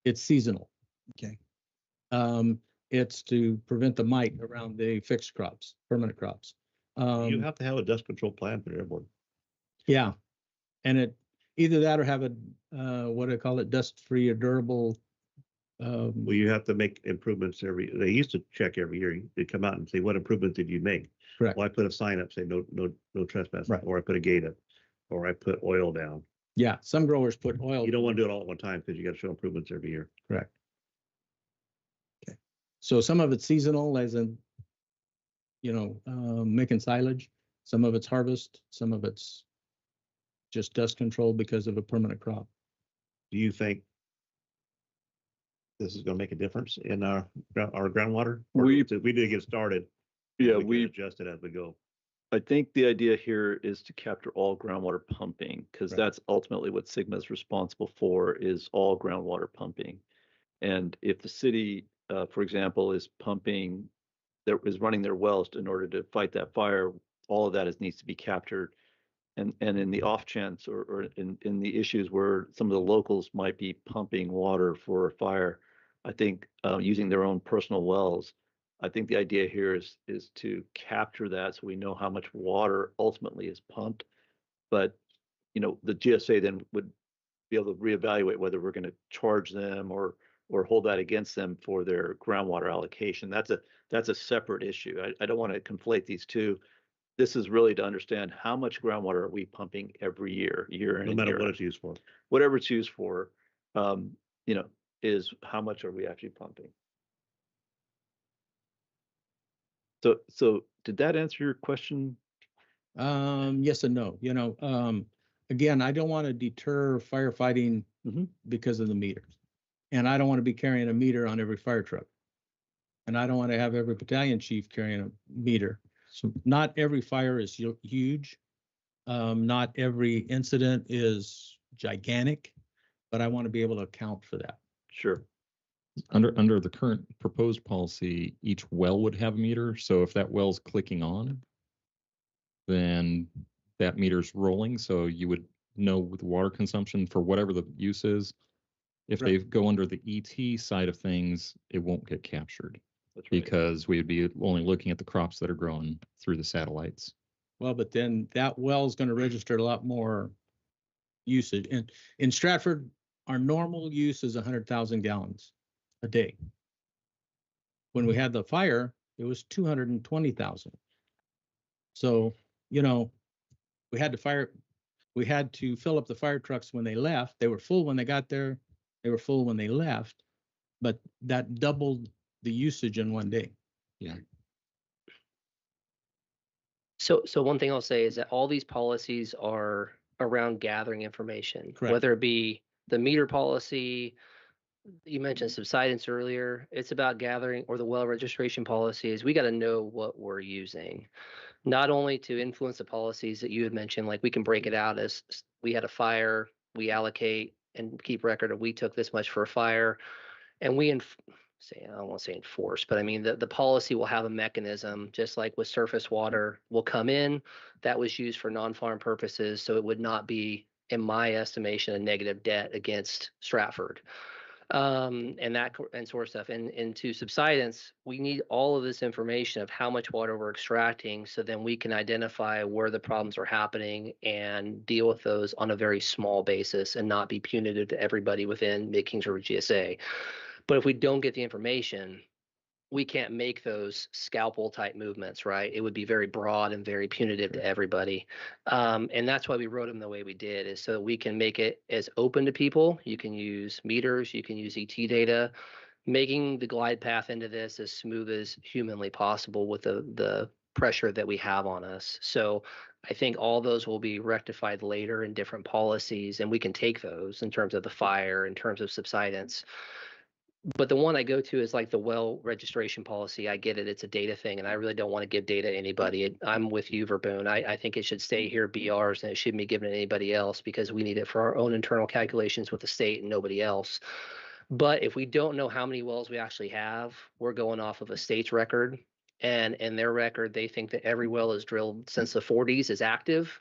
It's seasonal. Okay. It's to prevent the mite around the fixed crops, permanent crops. You have to have a dust control plan for airborne. Yeah. And it either that or have a what do I call it, dust-free or durable. Well, you have to make improvements they used to check every year. They'd come out and say, what improvements did you make? Correct. Well, I put a sign up saying no trespassing, Right. or I put a gate up, or I put oil down. Yeah, some growers put oil. You don't want to do it all at one time because you got to show improvements every year. Correct. Okay. So some of it's seasonal, as in, making silage. Some of it's harvest. Some of it's just dust control because of a permanent crop. Do you think this is going to make a difference in our groundwater? Or We did get started. Yeah, can we adjust it as we go. I think the idea here is to capture all groundwater pumping, because Right. that's ultimately what Sigma is responsible for, is all groundwater pumping. And if the city, for example, is running their wells in order to fight that fire, all of that needs to be captured. And in the off chance or in the issues where some of the locals might be pumping water for a fire, I think using their own personal wells, I think the idea here is to capture that so we know how much water ultimately is pumped. But the GSA then would be able to reevaluate whether we're going to charge them or hold that against them for their groundwater allocation. That's a separate issue. I don't want to conflate these two. This is really to understand how much groundwater are we pumping every year in No and matter year what out. it's used for. Whatever it's used for, is how much are we actually pumping? So did that answer your question? Yes and no. Again, I don't want to deter firefighting because of the meters. And I don't want to be carrying a meter on every fire truck. And I don't want to have every battalion chief carrying a meter. So not every fire is huge. Not every incident is gigantic, but I want to be able to account for that. Sure. Under the current proposed policy, each well would have a meter. So if that well's clicking on, then that meter's rolling. So you would know with water consumption for whatever the use is. If Right. they go under the ET side of things, it won't get captured That's right. because we'd be only looking at the crops that are growing through the satellites. Well, but then that well is going to register a lot more usage. And in Stratford, our normal use is 100,000 gallons a day. When we had the fire, it was 220,000. So, we had to fill up the fire trucks when they left. They were full when they got there. They were full when they left, but that doubled the usage in one day. Yeah. So one thing I'll say is that all these policies are around gathering information, Correct. whether it be the meter policy, you mentioned subsidence earlier. It's about gathering, or the well registration policies. We got to know what we're using, not only to influence the policies that you had mentioned, like we can break it out as we had a fire, we allocate and keep record of we took this much for a fire, and say, I don't want to say enforce, but I mean the policy will have a mechanism, just like with surface water will come in, that was used for non-farm purposes, so it would not be, in my estimation, a negative debt against Stratford. And sort of stuff. And into subsidence, we need all of this information of how much water we're extracting, so then we can identify where the problems are happening and deal with those on a very small basis and not be punitive to everybody within Mid-Kings River GSA. But if we don't get the information, we can't make those scalpel type movements, right? It would be very broad and very punitive to everybody. And that's why we wrote them the way we did, is so that we can make it as open to people. You can use meters, you can use ET data, making the glide path into this as smooth as humanly possible with the pressure that we have on us. So I think all those will be rectified later in different policies, and we can take those in terms of the fire, in terms of subsidence. But the one I go to is like the well registration policy. I get it. It's a data thing, and I really don't want to give data to anybody. I'm with you, Verboon. I think it should stay here, be ours, and it shouldn't be given to anybody else, because we need it for our own internal calculations with the state and nobody else. But if we don't know how many wells we actually have, we're going off of a state's record. And in their record, they think that every well is drilled since the 40s is active.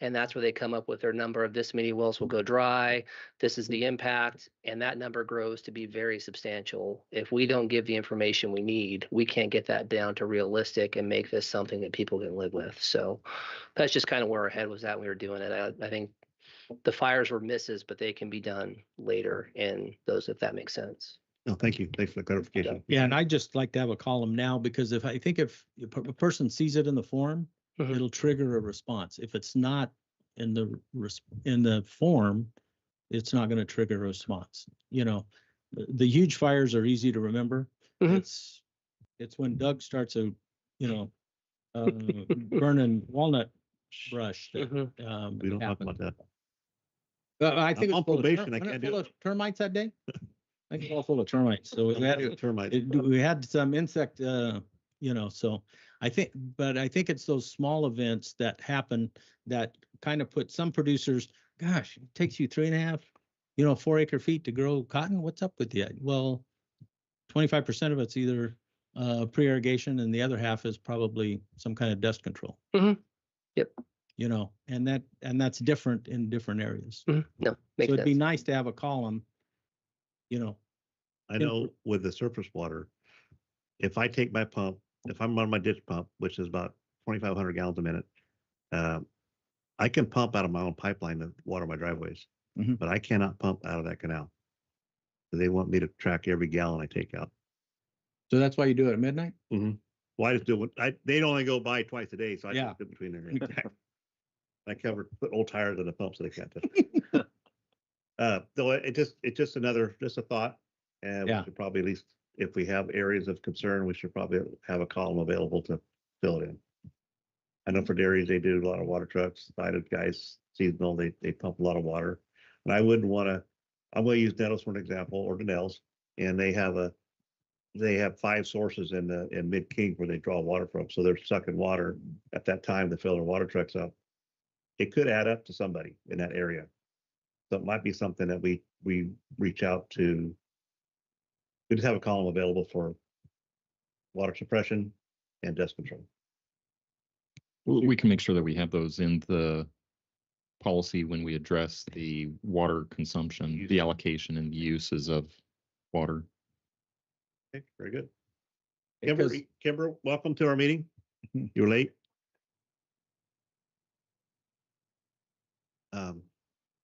And that's where they come up with their number of this many wells will go dry. This is the impact. And that number grows to be very substantial. If we don't give the information we need, we can't get that down to realistic and make this something that people can live with. So that's just kind of where our head was at when we were doing it. I think the fires were misses, but they can be done later in those, if that makes sense. No, thank you. Thanks for the clarification. Yeah, and I just like to have a column now, because if a person sees it in the form, Mhm. it'll trigger a response. If it's not in the form, it's not going to trigger a response. You know, the huge fires are easy to remember. Mhm. It's when Doug starts burning walnut brush that, Mhm. We don't talk happens. about that. I think I'm on it's full of probation, I can't do full it. of termites that day. I think it's all full of termites. So Termites. we had some insect, so I think it's those small events that happen that kind of put some producers, gosh, it takes you 3.5, 4 acre feet to grow cotton. What's up with that? Well, 25% of it's either pre-irrigation, and the other half is probably some kind of dust control. Mhm. Yep. And that's different in different areas. Mhm. No, So makes it'd be sense. nice to have a column, I know with the surface water, if I take my pump, if I'm on my ditch pump, which is about 2,500 gallons a minute, I can pump out of my own pipeline to water my driveways, Mhm. but I cannot pump out of that canal. They want me to track every gallon I take out. so that's why you do it at midnight. Well, I just do it. They'd only go by twice a day, so I Yeah. just do between there. I put old tires in the pump so they can't touch. Though it's just a thought, and Yeah. we should probably, at least if we have areas of concern, we should probably have a column available to fill it in. I know for dairies, they do a lot of water trucks. Cited guys, seasonal, they pump a lot of water, and I wouldn't want to. I'm going to use Nettles for an example, or Denell's, and they have 5 sources in Mid-King where they draw water from, so they're sucking water at that time to fill their water trucks up. It could add up to somebody in that area. So it might be something that we reach out to. We just have a column available for water suppression and dust control. We can make sure that we have those in the policy when we address the water consumption, the allocation and uses of water. Okay, very good. Because- Kimber, welcome to our meeting. You're late.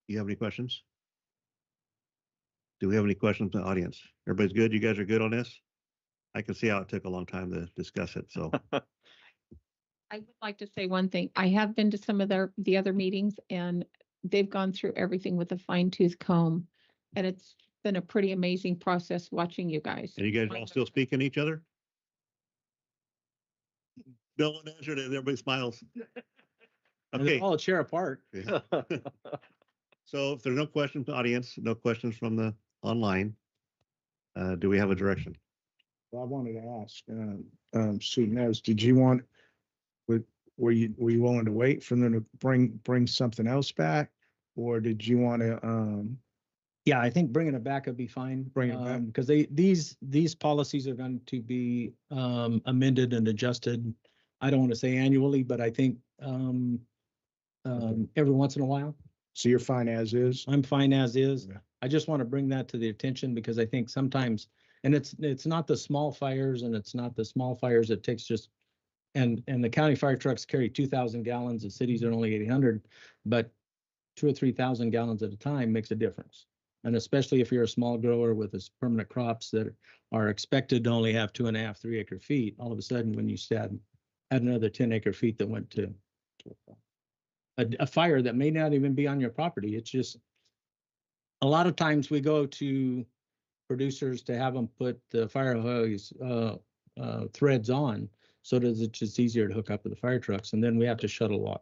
You have any questions? Do we have any questions from the audience? Everybody's good? You guys are good on this? I can see how it took a long time to discuss it, so. I would like to say one thing. I have been to some of the other meetings, and they've gone through everything with a fine tooth comb. And it's been a pretty amazing process watching you guys. And you guys all still speaking to each other? No one answered it. Everybody smiles. And they're Okay. all a chair apart. So if there's no questions from the audience, no questions from the online, do we have a direction? Well, I wanted to ask, Sue Nez, did you want, were you willing to wait for them to bring something else back? Or did you want to, Yeah, I think bringing it back would be fine. Bring it back. Because these policies are going to be amended and adjusted. I don't want to say annually, but I think every once in a while. so you're fine as is? I'm fine as is. Okay. I just want to bring that to the attention because I think sometimes, and it's not the small fires and it's not the small fires. It takes just, and the county fire trucks carry 2,000 gallons. The cities are only 800, but 2,000 or 3,000 gallons at a time makes a difference. And especially if you're a small grower with this permanent crops that are expected to only have 2.5, 3 acre feet, all of a sudden when you add another 10 acre feet that went to a fire that may not even be on your property. It's just, a lot of times we go to producers to have them put the fire hose threads on so that it's just easier to hook up with the fire trucks, and then we have to shuttle water.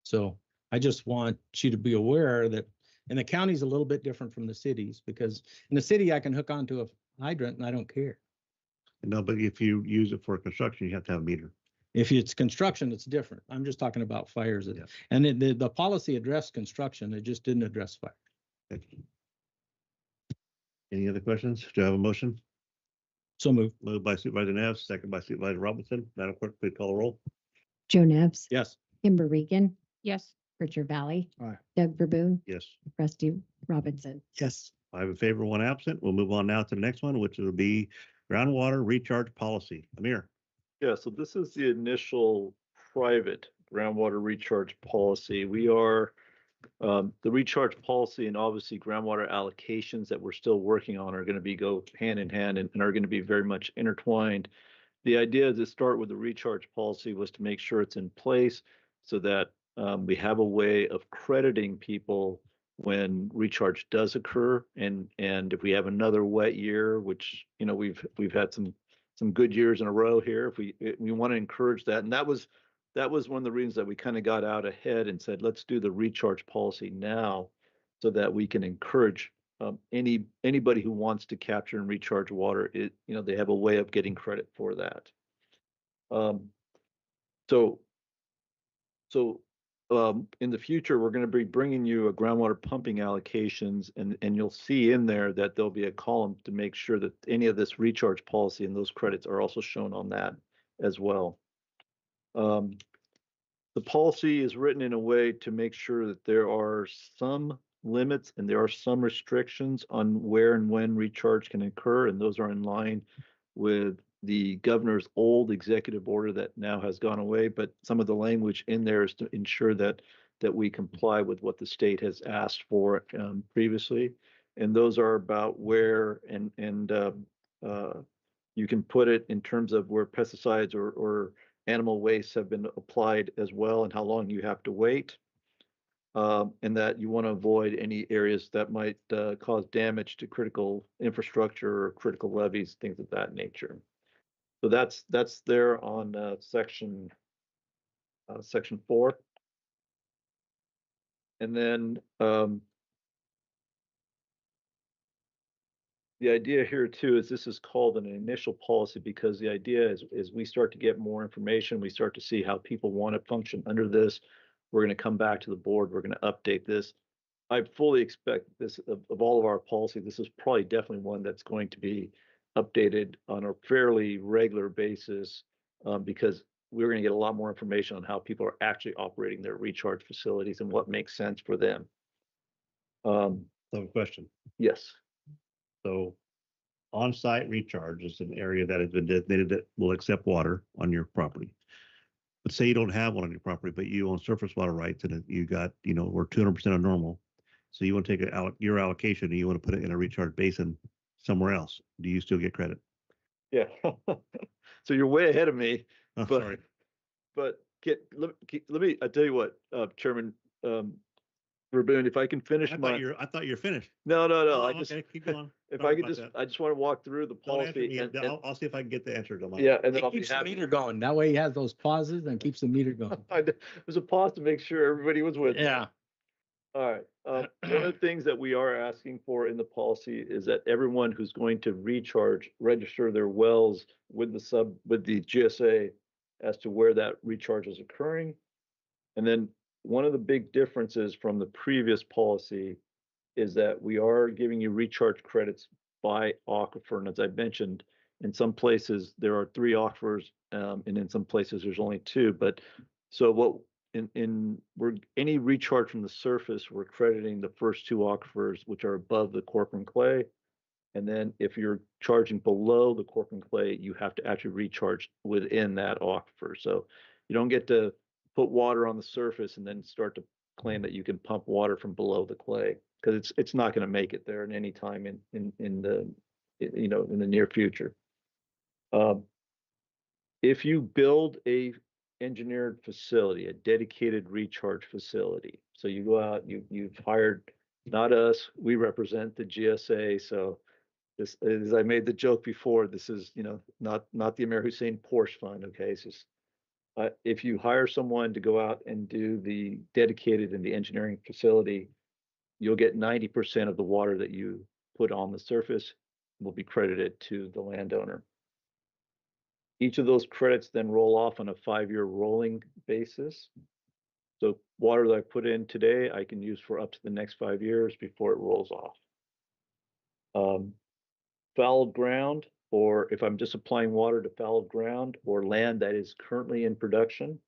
So I just want you to be aware that, and the county's a little bit different from the cities, because in the city I can hook onto a hydrant and I don't care. No, but if you use it for construction, you have to have a meter. If it's construction, it's different. I'm just talking about fires. Yeah. And the policy addressed construction, it just didn't address fire. Thank you. Any other questions? Do I have a motion? So moved. Moved by Supervisor Neves, second by Supervisor Robinson. Madam Clerk, please call the roll. Joe Nevs. Yes. Kimber Regan. Yes. Richard Valley. Aye. Doug Verboon. Yes. Rusty Robinson. Yes. 5 in favor, 1 absent. We'll move on now to the next one, which will be groundwater recharge policy. Amir. Yeah, so this is the initial private groundwater recharge policy. We are, the recharge policy and obviously groundwater allocations that we're still working on are going to go hand in hand and are going to be very much intertwined. The idea to start with the recharge policy was to make sure it's in place so that we have a way of crediting people when recharge does occur, and if we have another wet year, which we've had some good years in a row here, if we want to encourage that, and that was one of the reasons that we kind of got out ahead and said, let's do the recharge policy now, so that we can encourage anybody who wants to capture and recharge water. They have a way of getting credit for that. In the future, we're going to be bringing you a groundwater pumping allocations, and you'll see in there that there'll be a column to make sure that any of this recharge policy and those credits are also shown on that as well. The policy is written in a way to make sure that there are some limits and there are some restrictions on where and when recharge can occur, and those are in line with the governor's old executive order that now has gone away, but some of the language in there is to ensure that we comply with what the state has asked for previously. And those are about where and you can put it in terms of where pesticides or animal wastes have been applied as well, and how long you have to wait. And that you want to avoid any areas that might cause damage to critical infrastructure or critical levees, things of that nature. So that's there on section 4. And then the idea here too is this is called an initial policy, because the idea is we start to get more information, we start to see how people want to function under this. We're going to come back to the board, we're going to update this. I fully expect this of all of our policy, this is probably definitely one that's going to be updated on a fairly regular basis, because we're going to get a lot more information on how people are actually operating their recharge facilities and what makes sense for them. So a question. Yes. So on-site recharge is an area that has been designated that will accept water on your property. But say you don't have one on your property, but you own surface water rights, and you got, we're 200% of normal. So you want to take your allocation and you want to put it in a recharge basin somewhere else. Do you still get credit? Yeah. So you're way ahead of me. Oh, But, sorry. but let me, I tell you what, Chairman, Verboen, if I can finish I my, thought you're finished. no, Oh, I just, okay, keep going. if Sorry I could about just, that. I just want to walk through the Don't answer policy me. and I'll see if I can get the answer to my. yeah, and then It I'll be keeps the happy. meter going. That way he has those pauses and keeps the meter going. It was a pause to make sure everybody was with me. Yeah. All right. One of the things that we are asking for in the policy is that everyone who's going to recharge, register their wells with the GSA as to where that recharge is occurring. And then one of the big differences from the previous policy is that we are giving you recharge credits by aquifer. And as I mentioned, in some places there are 3 aquifers, and in some places there's only 2. But so what we're any recharge from the surface, we're crediting the first 2 aquifers, which are above the Corcoran clay. And then if you're charging below the Corcoran clay, you have to actually recharge within that aquifer. So you don't get to put water on the surface and then start to claim that you can pump water from below the clay, because it's not going to make it there in any time in the in the near future. If you build a engineered facility, a dedicated recharge facility, so you go out, you've hired, not us, we represent the GSA. So this, as I made the joke before, this is not the Amir Hussein Porsche Fund. Okay, it's just if you hire someone to go out and do the dedicated and the engineering facility, you'll get 90% of the water that you put on the surface will be credited to the landowner. Each of those credits then roll off on a 5-year rolling basis. So water that I put in today, I can use for up to the next 5 years before it rolls off. Fouled ground, or if I'm just applying water to fouled ground or land that is currently in production,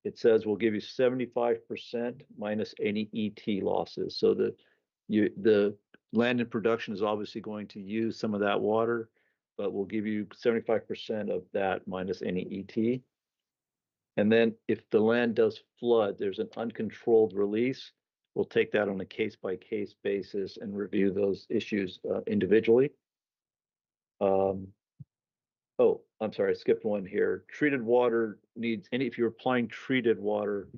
it says we'll give you 75% minus any ET losses. So the land in production is obviously going to use some of that water, but we'll give you 75% of that minus any ET. And then if the land does flood, there's an uncontrolled release. We'll take that on a case-by-case basis and review those issues individually. Oh, I'm sorry, I skipped one here. Treated water needs, if you're applying treated water,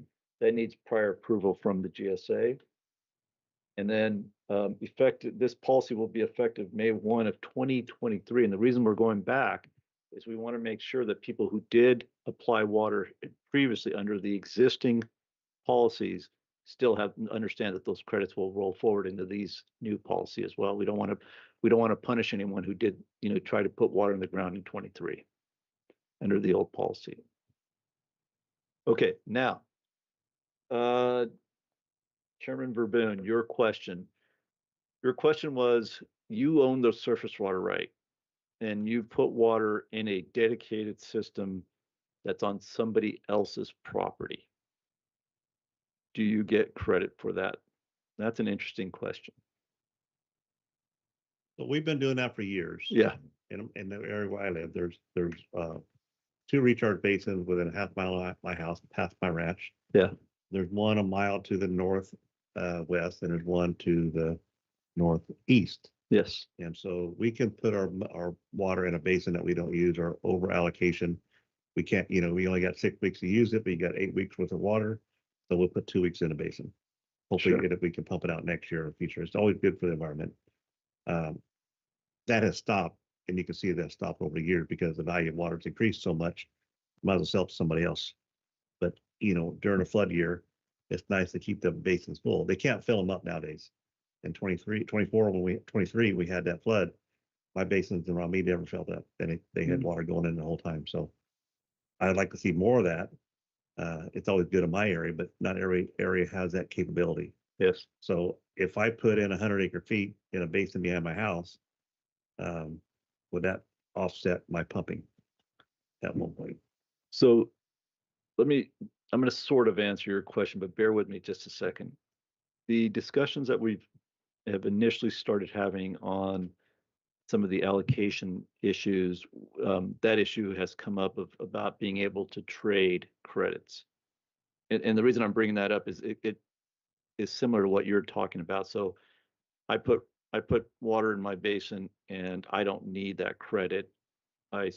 that needs prior approval from the GSA. And then this policy will be effective May 1 of 2023. And the reason we're going back is we want to make sure that people who did apply water previously under the existing policies still understand that those credits will roll forward into these new policy as well. We don't want to punish anyone who did try to put water in the ground in 23 under the old policy. Okay, now Chairman Verboen, your question was, you own the surface water right, and you put water in a dedicated system that's on somebody else's property. Do you get credit for that? That's an interesting question. So we've been doing that for years. Yeah. In the area where I live, there's 2 recharge basins within a half mile of my house, past my ranch. Yeah. There's one a mile to the north west, and there's one to the northeast. Yes. And so we can put our water in a basin that we don't use, or over allocation. We can't, we only got 6 weeks to use it, but you got 8 weeks worth of water. So we'll put 2 weeks in a basin. Hopefully we can pump it out next year or future. It's always good for the environment. That has stopped, and you can see that stopped over the years because the value of water has increased so much. Might as well sell it to somebody else. But during a flood year, it's nice to keep the basins full. They can't fill them up nowadays. In 24, we had that flood, my basins around me never filled up. And they had water going in the whole time. So I'd like to see more of that. It's always good in my area, but not every area has that capability. Yes. So if I put in 100 acre feet in a basin behind my house, would that offset my pumping at one point? So I'm going to sort of answer your question, but bear with me just a second. The discussions that we have initially started having on some of the allocation issues, that issue has come up about being able to trade credits. And the reason I'm bringing that up is it is similar to what you're talking about. So I put water in my basin and I don't need that credit. I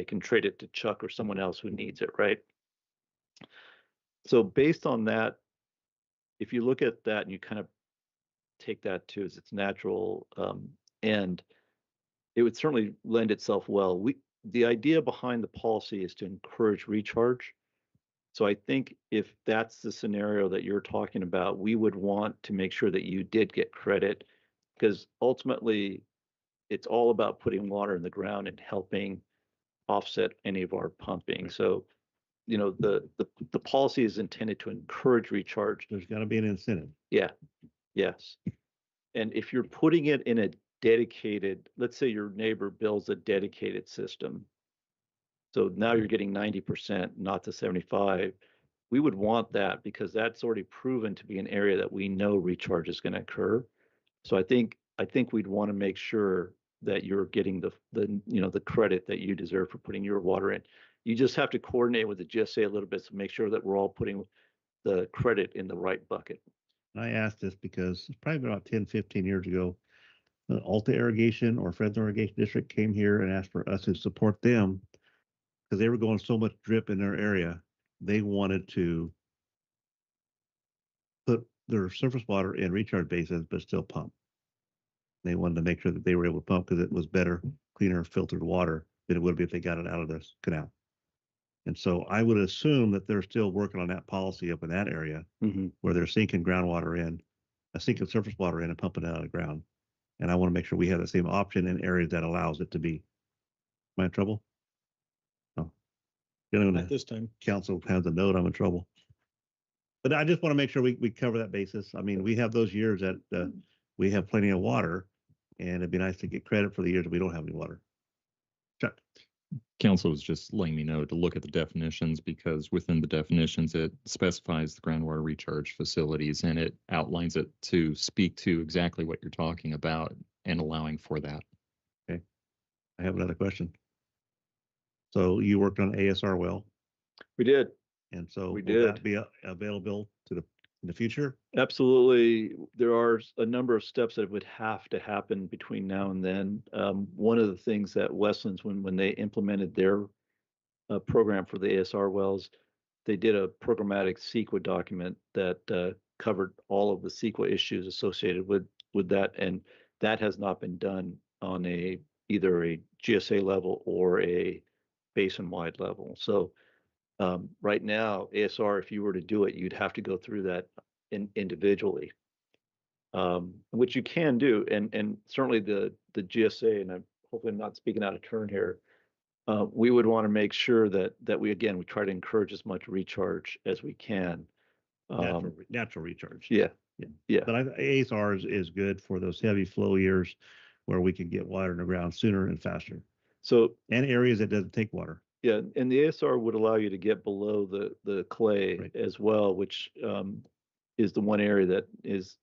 can trade it to Chuck or someone else who needs it, right? So based on that if you look at that and you kind of take that to as its natural end, it would certainly lend itself well. The idea behind the policy is to encourage recharge. So I think if that's the scenario that you're talking about, we would want to make sure that you did get credit, because ultimately it's all about putting water in the ground and helping offset any of our pumping. Right. So, the policy is intended to encourage recharge. There's got to be an incentive. Yeah, yes. And if you're putting it in a dedicated, let's say your neighbor builds a dedicated system. So now you're getting 90%, not the 75. We would want that because that's already proven to be an area that we know recharge is going to occur. So I think we'd want to make sure that you're getting the credit that you deserve for putting your water in. You just have to coordinate with the GSA a little bit to make sure that we're all putting the credit in the right bucket. I asked this because it's probably about 10, 15 years ago, the Alta Irrigation or Fresno Irrigation District came here and asked for us to support them because they were going so much drip in their area. They wanted to put their surface water in recharge basins, but still pump. They wanted to make sure that they were able to pump because it was better, cleaner, filtered water than it would be if they got it out of this canal. And so I would assume that they're still working on that policy up in that area where they're sinking groundwater in, sinking surface water in and pumping it out of the ground. And I want to make sure we have the same option in areas that allows it to be. Am I in trouble? No. At this time. Council has a note, I'm in trouble. But I just want to make sure we cover that basis. I mean, we have those years that we have plenty of water, and it'd be nice to get credit for the years that we don't have any water. Chuck. Council was just letting me know to look at the definitions because within the definitions, it specifies the groundwater recharge facilities and it outlines it to speak to exactly what you're talking about and allowing for that. Okay. I have another question. So you worked on ASR well? We did. And so we will did. that be available in the future? Absolutely. There are a number of steps that would have to happen between now and then. One of the things that Westlands, when they implemented their program for the ASR wells, they did a programmatic CEQA document that covered all of the CEQA issues associated with that, and that has not been done on either a GSA level or a basin-wide level. So right now, ASR, if you were to do it, you'd have to go through that individually, which you can do. And certainly the GSA, and I'm hopefully not speaking out of turn here, we would want to make sure that we try to encourage as much recharge as we can. Natural recharge. Yeah. But ASR is good for those heavy flow years where we can get water in the ground sooner and faster. So, and areas that doesn't take water. Yeah, and the ASR would allow you to get below the clay as well, which is the one area that is,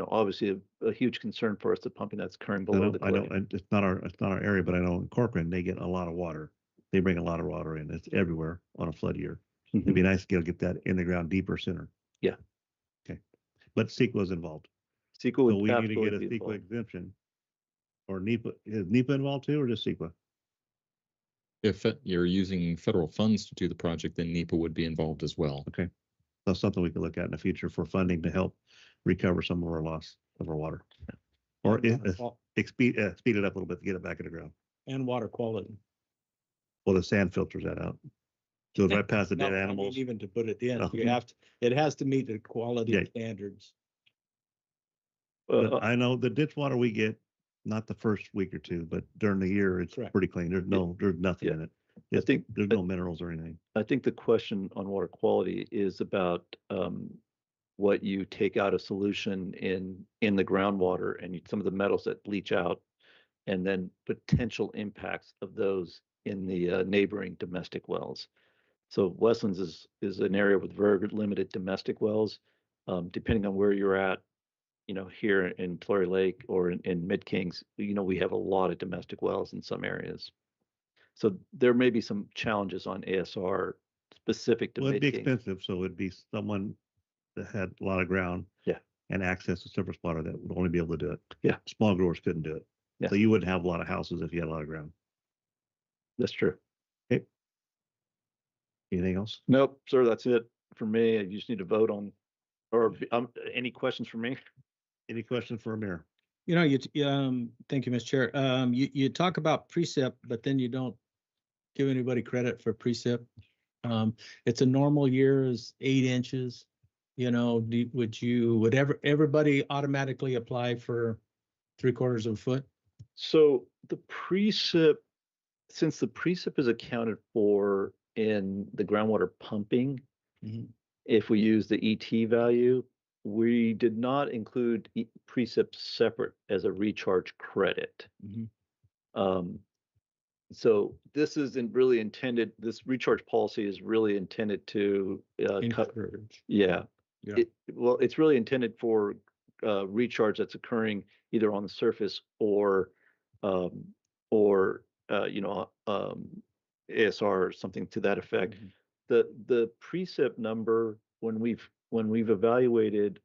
obviously a huge concern for us, the pumping that's occurring below the clay. I know it's not our area, but I know in Corcoran they get a lot of water. They bring a lot of water in. It's everywhere on a flood year. It'd be nice to get that in the ground deeper sooner. Yeah. Okay. But CEQA is involved. CEQA would so we need to get a CEQA involved. Exemption. Or NEPA. Is NEPA involved too, or just CEQA? If you're using federal funds to do the project, then NEPA would be involved as well. Okay. That's something we could look at in the future for funding to help recover some of our loss of our water. Or speed it up a little bit to get it back in the ground. And water quality. Well, the sand filters that out. Goes right past the dead animals. Even to put it in, it has to meet the quality standards. I know the ditch water we get, not the first week or two, but during the year, it's pretty clean. There's nothing in it. There's no minerals or anything. I think the question on water quality is about what you take out of solution in the groundwater and some of the metals that leach out, and then potential impacts of those in the neighboring domestic wells. So Westlands is an area with very limited domestic wells. Depending on where you're at, here in Flory Lake or in Mid-Kings, we have a lot of domestic wells in some areas. So there may be some challenges on ASR specific to It'd be Mid-Kings. expensive, so it'd be someone that had a lot of ground and access to surface water that would only be able to do it. Yeah. Small growers couldn't do it. Yeah. So you wouldn't have a lot of houses if you had a lot of ground. That's true. Okay. Anything else? Nope, sir, that's it for me. I just need to vote on Or any questions for me? Any questions for Amir? You know, thank you, Mr. Chair. You talk about precip, but then you don't give anybody credit for precip. It's a normal year is 8 inches. You know, would everybody automatically apply for 3/4 of a foot? So the precip, since the precip is accounted for in the groundwater pumping, Mhm. if we use the ET value, we did not include precip separate as a recharge credit. Mhm. So this isn't really intended, this recharge policy is really intended to cut. Encourage. Yeah. Yeah. Well, it's really intended for recharge that's occurring either on the surface or ASR or something to that effect. Mhm. The precip number, when we've evaluated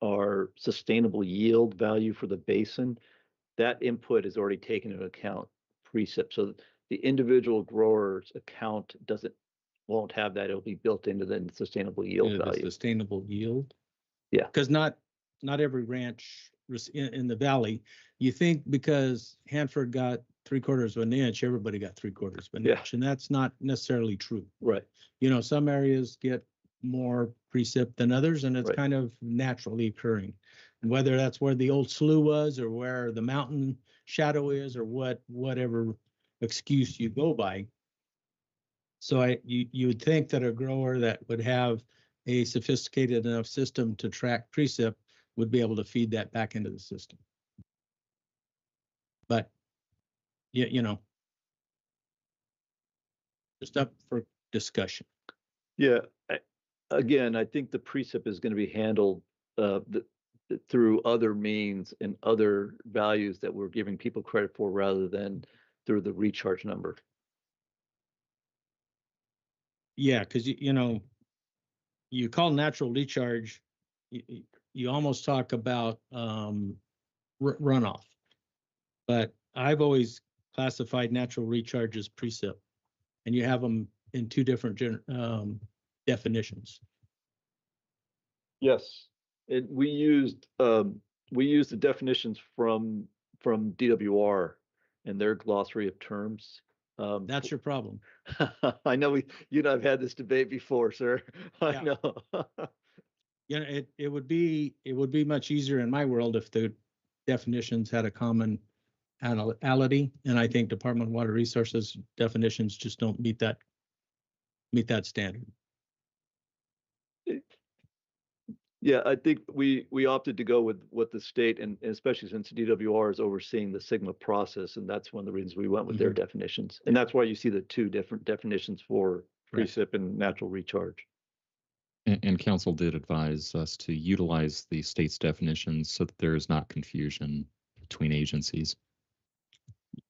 our sustainable yield value for the basin, that input is already taken into account precip. So the individual grower's account won't have that. It'll be built into the sustainable yield The value. sustainable yield. Yeah. Because not every ranch in the valley, you think because Hanford got 3/4 of an inch, everybody got 3/4 of an Yeah. inch, and that's not necessarily true. Right. You know, some areas get more precip than others, and it's Right. kind of naturally occurring. And whether that's where the old slough was, or where the mountain shadow is, or whatever excuse you go by. So you would think that a grower that would have a sophisticated enough system to track precip would be able to feed that back into the system. But you know, just up for discussion. Yeah. Again, I think the precip is going to be handled through other means and other values that we're giving people credit for rather than through the recharge number. Yeah, because you know, you call natural recharge, you almost talk about runoff, but I've always classified natural recharge as precip, and you have them in two different definitions. Yes, we used the definitions from DWR and their glossary of terms. That's your problem. I know you and I've had this debate before, sir. I Yeah. know. You know, it would be much easier in my world if the definitions had a commonality, and I think Department of Water Resources definitions just don't meet that standard. Yeah, I think we opted to go with what the state, and especially since DWR is overseeing the Sigma process, and that's one of the reasons we went with their definitions. And that's why you see the two different definitions for Right. precip and natural recharge. And council did advise us to utilize the state's definitions so that there is not confusion between agencies.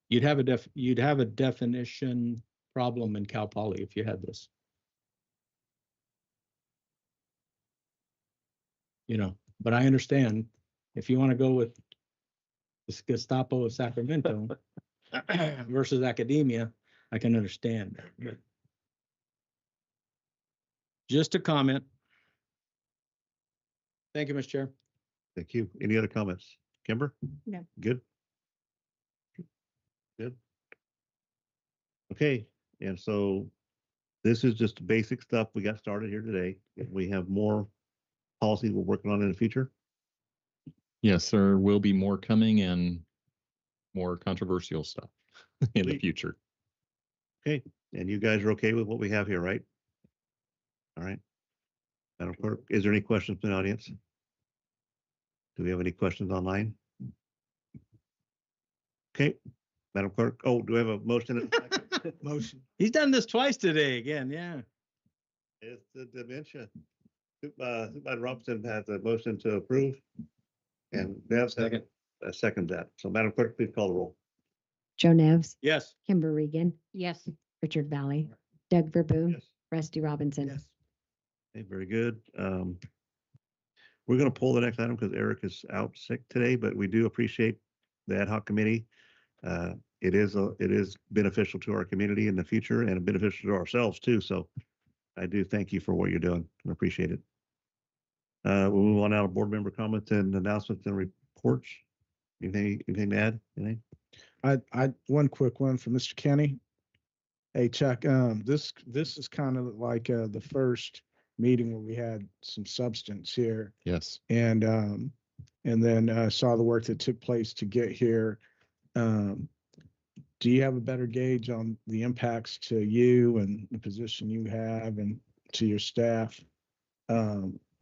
You'd have a definition problem in Cal Poly if you had this. You know, but I understand if you want to go with the Gestapo of Sacramento versus academia, I can understand that. But just a comment. Thank you, Mr. Chair. Thank you. Any other comments? Kimber? No. Good? Good. Okay, and so this is just basic stuff we got started here today. If we have more policies we're working on in the future. Yes, there will be more coming and more controversial stuff in the Sweet. future. Okay, and you guys are okay with what we have here, right? All right. Madam Clerk, is there any questions from the audience? Do we have any questions online? Okay, Madam Clerk. Oh, do we have a motion? And a second? Motion. He's done this twice today again. Yeah. It's the dementia. Supervisor Robinson has a motion to approve. And Bev second that. So Madam Clerk, please call the roll. Joe Nevs, Yes. Kimber Regan, Yes. Richard Valley, Doug Verboon, Yes. Rusty Robinson. Yes. Okay, very good. We're going to pull the next item because Eric is out sick today, but we do appreciate the ad hoc committee. It is beneficial to our community in the future and beneficial to ourselves too. So I do thank you for what you're doing. I appreciate it. We'll move on now to board member comments and announcements and reports. Anything to add? Anything? One quick one for Mr. Kenny. Hey Chuck, this is kind of like the first meeting where we had some substance here, Yes. and then saw the work that took place to get here. Do you have a better gauge on the impacts to you and the position you have and to your staff?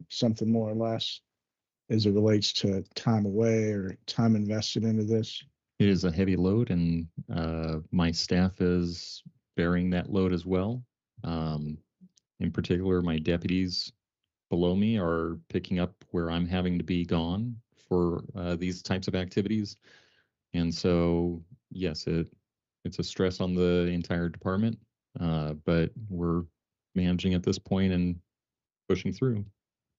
Something more or less as it relates to time away or time invested into this? It is a heavy load, and my staff is bearing that load as well. In particular, my deputies below me are picking up where I'm having to be gone for these types of activities. And so, yes, it's a stress on the entire department, but we're managing at this point and pushing through.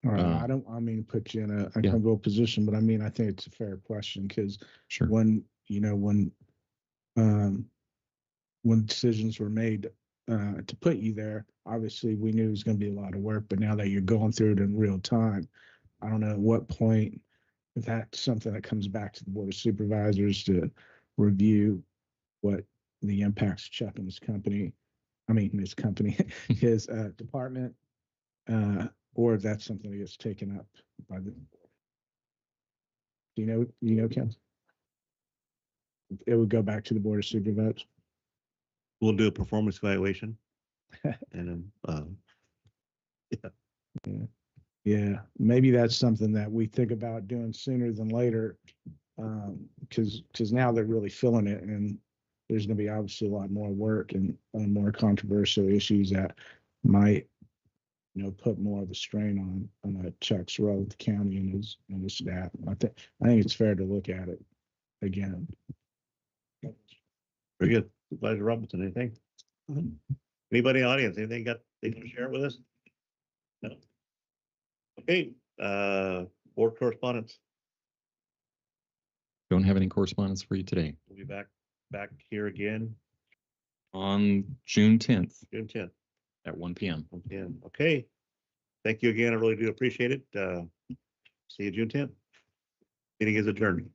All right, I mean to put you in a uncomfortable position, but I mean, I think it's a fair question because Sure. when decisions were made to put you there, obviously we knew it was going to be a lot of work, but now that you're going through it in real time, I don't know at what point, if that's something that comes back to the Board of Supervisors to review what the impacts of Chuck and his company, his department, or if that's something that gets taken up by the, you know, Ken? It would go back to the Board of Supervisors. We'll do a performance evaluation. And then, Yeah, maybe that's something that we think about doing sooner than later, because now they're really feeling it, and there's going to be obviously a lot more work and more controversial issues that might, put more of a strain on Chuck's role with the county and his staff. I think it's fair to look at it again. very good. Supervisor Robinson, anything? Anybody in the audience, anything they can share with us? No. Okay, board correspondence. Don't have any correspondence for you today. We'll be back here again On June 10th June 10th. at 1 p.m. Yeah, okay. Thank you again. I really do appreciate it. See you June 10th. Meeting is adjourned.